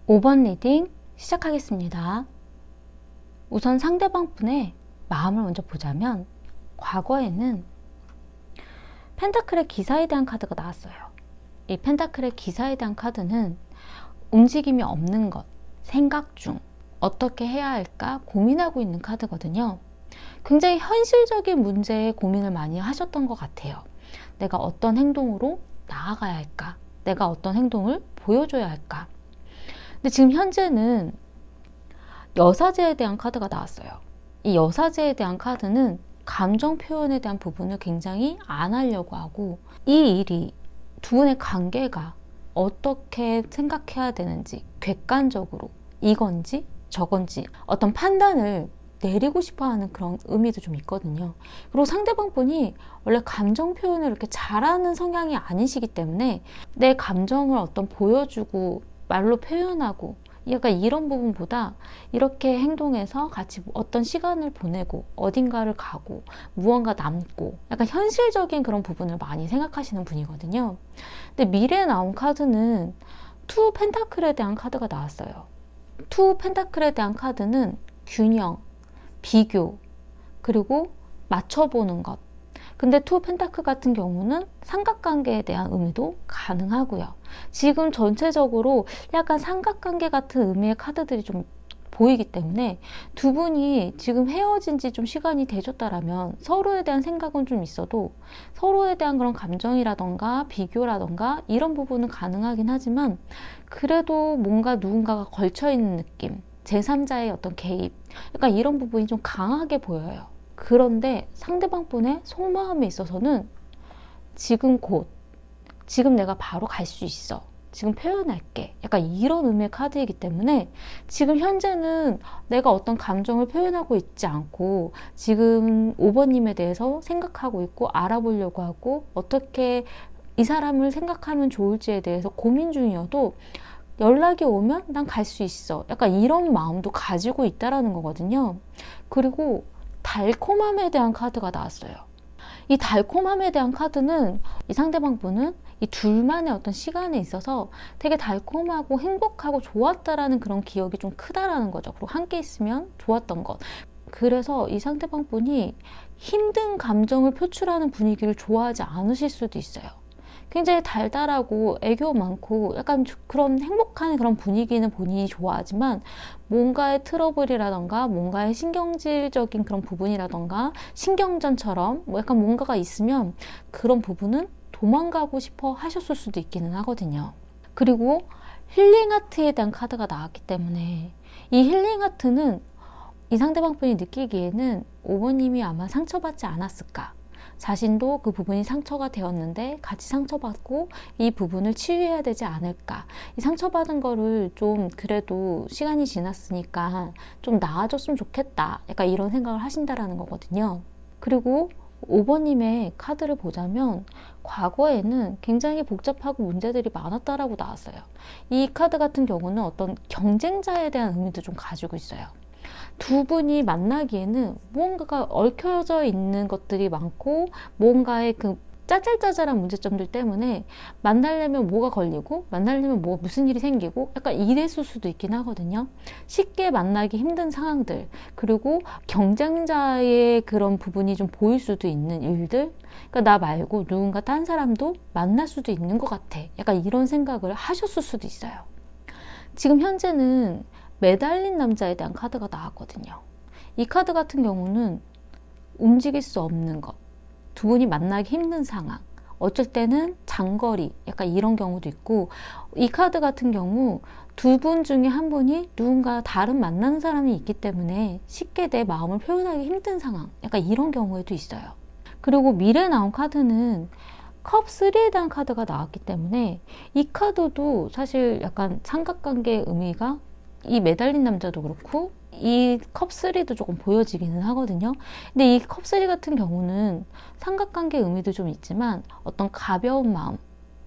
5번 리딩 시작하겠습니다. 우선 상대방 분의 마음을 먼저 보자면 과거에는 펜타클의 기사에 대한 카드가 나왔어요. 이 펜타클의 기사에 대한 카드는 움직임이 없는 것, 생각 중, 어떻게 해야 할까 고민하고 있는 카드거든요. 굉장히 현실적인 문제에 고민을 많이 하셨던 것 같아요. 내가 어떤 행동으로 나아가야 할까? 내가 어떤 행동을 보여줘야 할까? 근데 지금 현재는 여사제에 대한 카드가 나왔어요. 이 여사제에 대한 카드는 감정 표현에 대한 부분을 굉장히 안 하려고 하고, 이 일이 두 분의 관계가 어떻게 생각해야 되는지 객관적으로 이건지 저건지 어떤 판단을 내리고 싶어 하는 그런 의미도 좀 있거든요. 그리고 상대방 분이 원래 감정 표현을 이렇게 잘하는 성향이 아니시기 때문에 내 감정을 어떤 보여주고 말로 표현하고 약간 이런 부분보다 이렇게 행동해서 같이 어떤 시간을 보내고 어딘가를 가고 무언가 남고 약간 현실적인 그런 부분을 많이 생각하시는 분이거든요. 근데 미래에 나온 카드는 투 펜타클에 대한 카드가 나왔어요. 투 펜타클에 대한 카드는 균형, 비교, 그리고 맞춰보는 것. 근데 투 펜타클 같은 경우는 삼각관계에 대한 의미도 가능하고요. 지금 전체적으로 약간 삼각관계 같은 의미의 카드들이 좀 보이기 때문에 두 분이 지금 헤어진 지 좀 시간이 되셨다라면 서로에 대한 생각은 좀 있어도 서로에 대한 그런 감정이라던가 비교라던가 이런 부분은 가능하긴 하지만 그래도 뭔가 누군가가 걸쳐있는 느낌, 제3자의 어떤 개입, 약간 이런 부분이 좀 강하게 보여요. 그런데 상대방 분의 속마음에 있어서는 지금 곧, 지금 내가 바로 갈 수 있어, 지금 표현할게, 약간 이런 의미의 카드이기 때문에 지금 현재는 내가 어떤 감정을 표현하고 있지 않고 지금 5번님에 대해서 생각하고 있고 알아보려고 하고 어떻게 이 사람을 생각하면 좋을지에 대해서 고민 중이어도 연락이 오면 난 갈 수 있어, 약간 이런 마음도 가지고 있다라는 거거든요. 그리고 달콤함에 대한 카드가 나왔어요. 이 달콤함에 대한 카드는 이 상대방 분은 이 둘만의 어떤 시간에 있어서 되게 달콤하고 행복하고 좋았다라는 그런 기억이 좀 크다라는 거죠. 그리고 함께 있으면 좋았던 것. 그래서 이 상대방 분이 힘든 감정을 표출하는 분위기를 좋아하지 않으실 수도 있어요. 굉장히 달달하고 애교 많고 약간 그런 행복한 그런 분위기는 본인이 좋아하지만 뭔가의 트러블이라던가 뭔가의 신경질적인 그런 부분이라던가 신경전처럼 뭐 약간 뭔가가 있으면 그런 부분은 도망가고 싶어 하셨을 수도 있기는 하거든요. 그리고 힐링하트에 대한 카드가 나왔기 때문에 이 힐링하트는 이 상대방 분이 느끼기에는 5번님이 아마 상처받지 않았을까, 자신도 그 부분이 상처가 되었는데 같이 상처받고 이 부분을 치유해야 되지 않을까, 이 상처받은 거를 좀 그래도 시간이 지났으니까 좀 나아졌으면 좋겠다, 약간 이런 생각을 하신다라는 거거든요. 그리고 5번님의 카드를 보자면 과거에는 굉장히 복잡하고 문제들이 많았다라고 나왔어요. 이 카드 같은 경우는 어떤 경쟁자에 대한 의미도 좀 가지고 있어요. 두 분이 만나기에는 무언가가 얽혀져 있는 것들이 많고 뭔가의 그 짜잘짜잘한 문제점들 때문에 만나려면 뭐가 걸리고 만나려면 뭐 무슨 일이 생기고 약간 이랬을 수도 있긴 하거든요. 쉽게 만나기 힘든 상황들, 그리고 경쟁자의 그런 부분이 좀 보일 수도 있는 일들, 그러니까 나 말고 누군가 딴 사람도 만날 수도 있는 것 같아, 약간 이런 생각을 하셨을 수도 있어요. 지금 현재는 매달린 남자에 대한 카드가 나왔거든요. 이 카드 같은 경우는 움직일 수 없는 것, 두 분이 만나기 힘든 상황, 어쩔 때는 장거리, 약간 이런 경우도 있고, 이 카드 같은 경우 두 분 중에 한 분이 누군가 다른 만나는 사람이 있기 때문에 쉽게 내 마음을 표현하기 힘든 상황, 약간 이런 경우에도 있어요. 그리고 미래에 나온 카드는 컵3에 대한 카드가 나왔기 때문에 이 카드도 사실 약간 삼각관계의 의미가 이 매달린 남자도 그렇고 이 컵3도 조금 보여지기는 하거든요. 근데 이 컵3 같은 경우는 삼각관계 의미도 좀 있지만 어떤 가벼운 마음,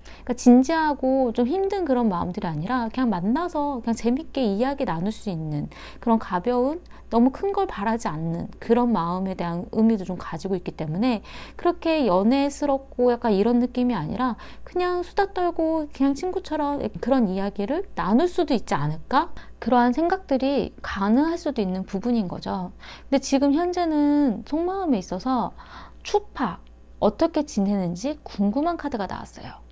그러니까 진지하고 좀 힘든 그런 마음들이 아니라 그냥 만나서 그냥 재밌게 이야기 나눌 수 있는 그런 가벼운, 너무 큰 걸 바라지 않는 그런 마음에 대한 의미도 좀 가지고 있기 때문에 그렇게 연애스럽고 약간 이런 느낌이 아니라 그냥 수다 떨고 그냥 친구처럼 그런 이야기를 나눌 수도 있지 않을까? 그러한 생각들이 가능할 수도 있는 부분인 거죠. 근데 지금 현재는 속마음에 있어서 추파, 어떻게 지내는지 궁금한 카드가 나왔어요.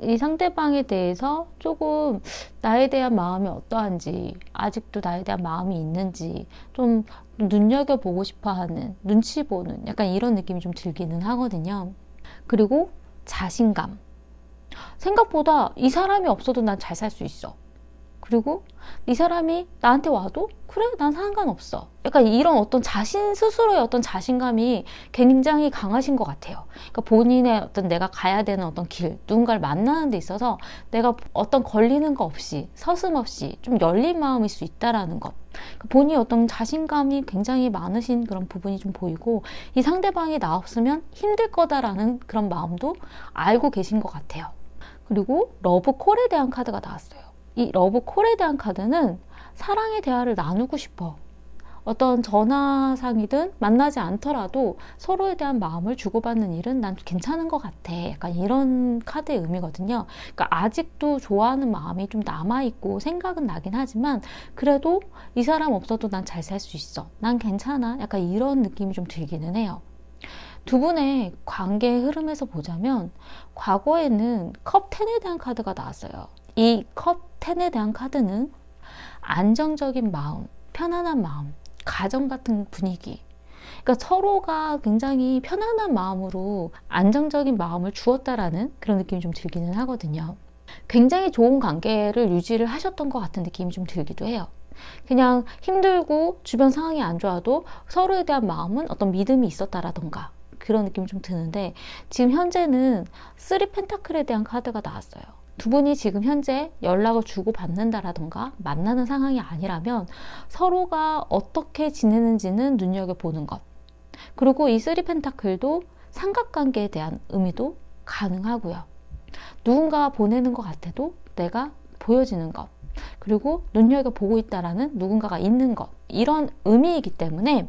이 상대방에 대해서 조금 나에 대한 마음이 어떠한지, 아직도 나에 대한 마음이 있는지 좀 눈여겨보고 싶어 하는, 눈치 보는 약간 이런 느낌이 좀 들기는 하거든요. 그리고 자신감. 생각보다 이 사람이 없어도 난 잘 살 수 있어. 그리고 이 사람이 나한테 와도 그래, 난 상관없어. 약간 이런 어떤 자신 스스로의 어떤 자신감이 굉장히 강하신 것 같아요. 그러니까 본인의 어떤 내가 가야 되는 어떤 길, 누군가를 만나는 데 있어서 내가 어떤 걸리는 거 없이 서슴없이 좀 열린 마음일 수 있다라는 것. 그러니까 본인의 어떤 자신감이 굉장히 많으신 그런 부분이 좀 보이고, 이 상대방이 나 없으면 힘들 거다라는 그런 마음도 알고 계신 것 같아요. 그리고 러브콜에 대한 카드가 나왔어요. 이 러브콜에 대한 카드는 사랑의 대화를 나누고 싶어. 어떤 전화상이든 만나지 않더라도 서로에 대한 마음을 주고받는 일은 난 괜찮은 것 같아. 약간 이런 카드의 의미거든요. 그러니까 아직도 좋아하는 마음이 좀 남아있고 생각은 나긴 하지만 그래도 이 사람 없어도 난 잘 살 수 있어. 난 괜찮아. 약간 이런 느낌이 좀 들기는 해요. 두 분의 관계의 흐름에서 보자면 과거에는 컵 10에 대한 카드가 나왔어요. 이 컵 10에 대한 카드는 안정적인 마음, 편안한 마음, 가정 같은 분위기. 그러니까 서로가 굉장히 편안한 마음으로 안정적인 마음을 주었다라는 그런 느낌이 좀 들기는 하거든요. 굉장히 좋은 관계를 유지를 하셨던 것 같은 느낌이 좀 들기도 해요. 그냥 힘들고 주변 상황이 안 좋아도 서로에 대한 마음은 어떤 믿음이 있었다라던가 그런 느낌이 좀 드는데, 지금 현재는 3 펜타클에 대한 카드가 나왔어요. 두 분이 지금 현재 연락을 주고받는다라던가 만나는 상황이 아니라면 서로가 어떻게 지내는지는 눈여겨보는 것. 그리고 이 3 펜타클도 삼각관계에 대한 의미도 가능하고요. 누군가 보내는 것 같아도 내가 보여지는 것. 그리고 눈여겨보고 있다라는 누군가가 있는 것. 이런 의미이기 때문에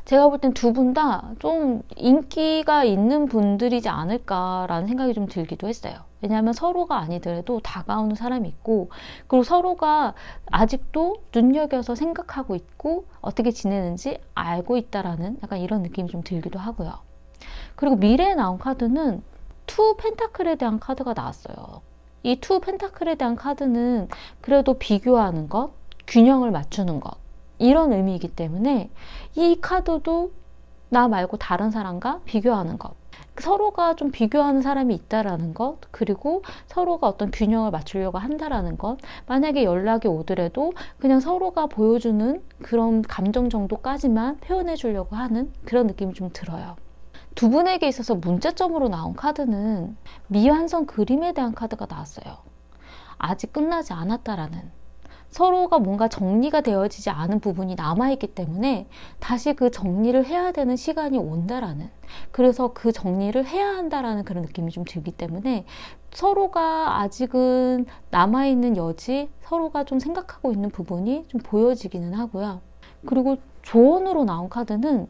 제가 볼 땐 두 분 다 좀 인기가 있는 분들이지 않을까라는 생각이 좀 들기도 했어요. 왜냐하면 서로가 아니더라도 다가오는 사람이 있고, 그리고 서로가 아직도 눈여겨서 생각하고 있고 어떻게 지내는지 알고 있다라는 약간 이런 느낌이 좀 들기도 하고요. 그리고 미래에 나온 카드는 2 펜타클에 대한 카드가 나왔어요. 이 2 펜타클에 대한 카드는 그래도 비교하는 것, 균형을 맞추는 것, 이런 의미이기 때문에 이 카드도 나 말고 다른 사람과 비교하는 것, 서로가 좀 비교하는 사람이 있다라는 것, 그리고 서로가 어떤 균형을 맞추려고 한다라는 것, 만약에 연락이 오더라도 그냥 서로가 보여주는 그런 감정 정도까지만 표현해 주려고 하는 그런 느낌이 좀 들어요. 두 분에게 있어서 문제점으로 나온 카드는 미완성 그림에 대한 카드가 나왔어요. 아직 끝나지 않았다라는, 서로가 뭔가 정리가 되어지지 않은 부분이 남아있기 때문에 다시 그 정리를 해야 되는 시간이 온다라는, 그래서 그 정리를 해야 한다라는 그런 느낌이 좀 들기 때문에 서로가 아직은 남아있는 여지, 서로가 좀 생각하고 있는 부분이 좀 보여지기는 하고요. 그리고 조언으로 나온 카드는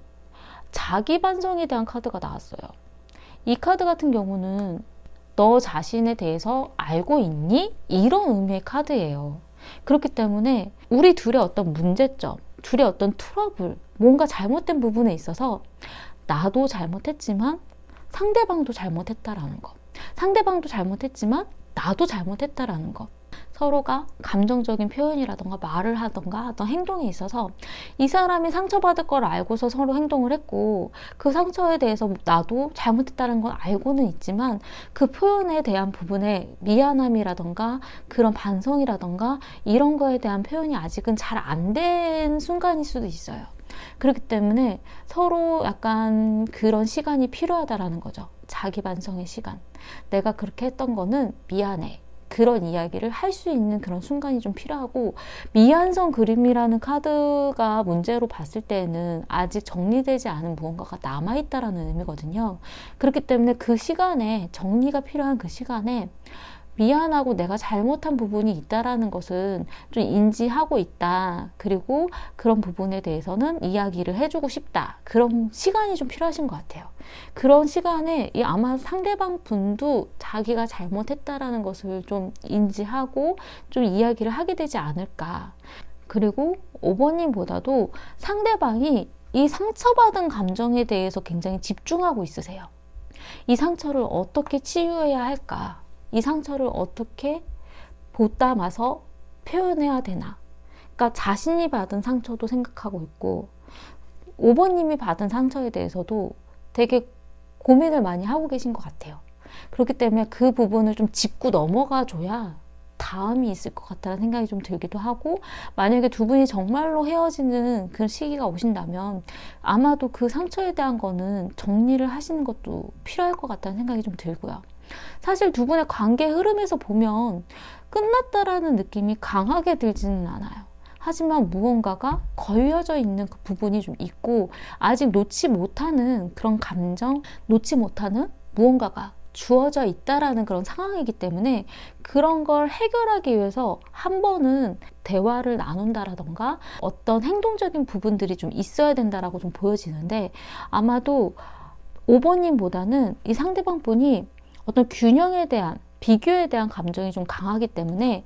자기 반성에 대한 카드가 나왔어요. 이 카드 같은 경우는 너 자신에 대해서 알고 있니? 이런 의미의 카드예요. 그렇기 때문에 우리 둘의 어떤 문제점, 둘의 어떤 트러블, 뭔가 잘못된 부분에 있어서 나도 잘못했지만 상대방도 잘못했다라는 것, 상대방도 잘못했지만 나도 잘못했다라는 것, 서로가 감정적인 표현이라던가 말을 하던가 어떤 행동에 있어서 이 사람이 상처받을 걸 알고서 서로 행동을 했고, 그 상처에 대해서 나도 잘못했다는 건 알고는 있지만 그 표현에 대한 부분에 미안함이라던가 그런 반성이라던가 이런 거에 대한 표현이 아직은 잘 안 된 순간일 수도 있어요. 그렇기 때문에 서로 약간 그런 시간이 필요하다라는 거죠. 자기 반성의 시간. 내가 그렇게 했던 거는 미안해. 그런 이야기를 할 수 있는 그런 순간이 좀 필요하고, 미완성 그림이라는 카드가 문제로 봤을 때는 아직 정리되지 않은 무언가가 남아있다라는 의미거든요. 그렇기 때문에 그 시간에, 정리가 필요한 그 시간에 미안하고 내가 잘못한 부분이 있다라는 것은 좀 인지하고 있다. 그리고 그런 부분에 대해서는 이야기를 해주고 싶다. 그런 시간이 좀 필요하신 것 같아요. 그런 시간에 아마 상대방 분도 자기가 잘못했다라는 것을 좀 인지하고 좀 이야기를 하게 되지 않을까. 그리고 5번님보다도 상대방이 이 상처받은 감정에 대해서 굉장히 집중하고 있으세요. 이 상처를 어떻게 치유해야 할까? 이 상처를 어떻게 보담아서 표현해야 되나? 그러니까 자신이 받은 상처도 생각하고 있고, 5번님이 받은 상처에 대해서도 되게 고민을 많이 하고 계신 것 같아요. 그렇기 때문에 그 부분을 좀 짚고 넘어가 줘야 다음이 있을 것 같다는 생각이 좀 들기도 하고, 만약에 두 분이 정말로 헤어지는 그런 시기가 오신다면 아마도 그 상처에 대한 거는 정리를 하시는 것도 필요할 것 같다는 생각이 좀 들고요. 사실 두 분의 관계 흐름에서 보면 끝났다라는 느낌이 강하게 들지는 않아요. 하지만 무언가가 걸려져 있는 그 부분이 좀 있고, 아직 놓지 못하는 그런 감정, 놓지 못하는 무언가가 주어져 있다라는 그런 상황이기 때문에, 그런 걸 해결하기 위해서 한 번은 대화를 나눈다라던가 어떤 행동적인 부분들이 좀 있어야 된다라고 좀 보여지는데, 아마도 5번님보다는 이 상대방 분이 어떤 균형에 대한, 비교에 대한 감정이 좀 강하기 때문에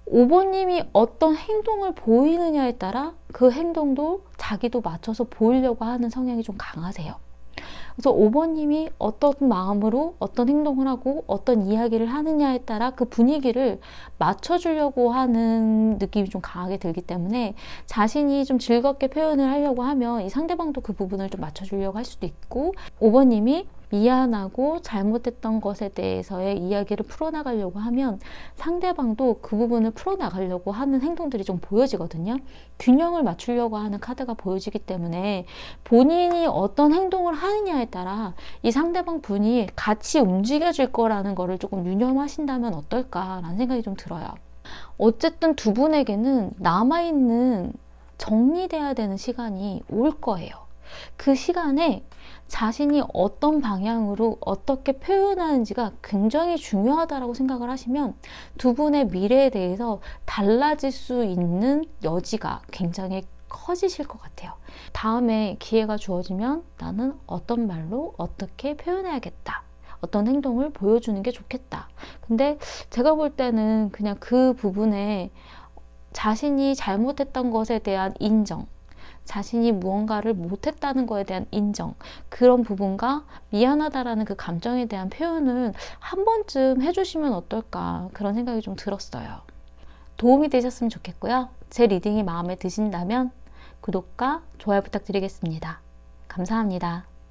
5번님이 어떤 행동을 보이느냐에 따라 그 행동도 자기도 맞춰서 보이려고 하는 성향이 좀 강하세요. 그래서 5번님이 어떤 마음으로 어떤 행동을 하고 어떤 이야기를 하느냐에 따라 그 분위기를 맞춰주려고 하는 느낌이 좀 강하게 들기 때문에, 자신이 좀 즐겁게 표현을 하려고 하면 이 상대방도 그 부분을 좀 맞춰주려고 할 수도 있고, 5번님이 미안하고 잘못했던 것에 대해서의 이야기를 풀어나가려고 하면 상대방도 그 부분을 풀어나가려고 하는 행동들이 좀 보여지거든요. 균형을 맞추려고 하는 카드가 보여지기 때문에 본인이 어떤 행동을 하느냐에 따라 이 상대방 분이 같이 움직여질 거라는 거를 조금 유념하신다면 어떨까라는 생각이 좀 들어요. 어쨌든 두 분에게는 남아있는 정리돼야 되는 시간이 올 거예요. 그 시간에 자신이 어떤 방향으로 어떻게 표현하는지가 굉장히 중요하다고 생각을 하시면 두 분의 미래에 대해서 달라질 수 있는 여지가 굉장히 커지실 것 같아요. 다음에 기회가 주어지면 나는 어떤 말로 어떻게 표현해야겠다. 어떤 행동을 보여주는 게 좋겠다. 근데 제가 볼 때는 그냥 그 부분에 자신이 잘못했던 것에 대한 인정, 자신이 무언가를 못했다는 것에 대한 인정, 그런 부분과 미안하다라는 그 감정에 대한 표현을 한 번쯤 해주시면 어떨까, 그런 생각이 좀 들었어요. 도움이 되셨으면 좋겠고요. 제 리딩이 마음에 드신다면 구독과 좋아요 부탁드리겠습니다. 감사합니다.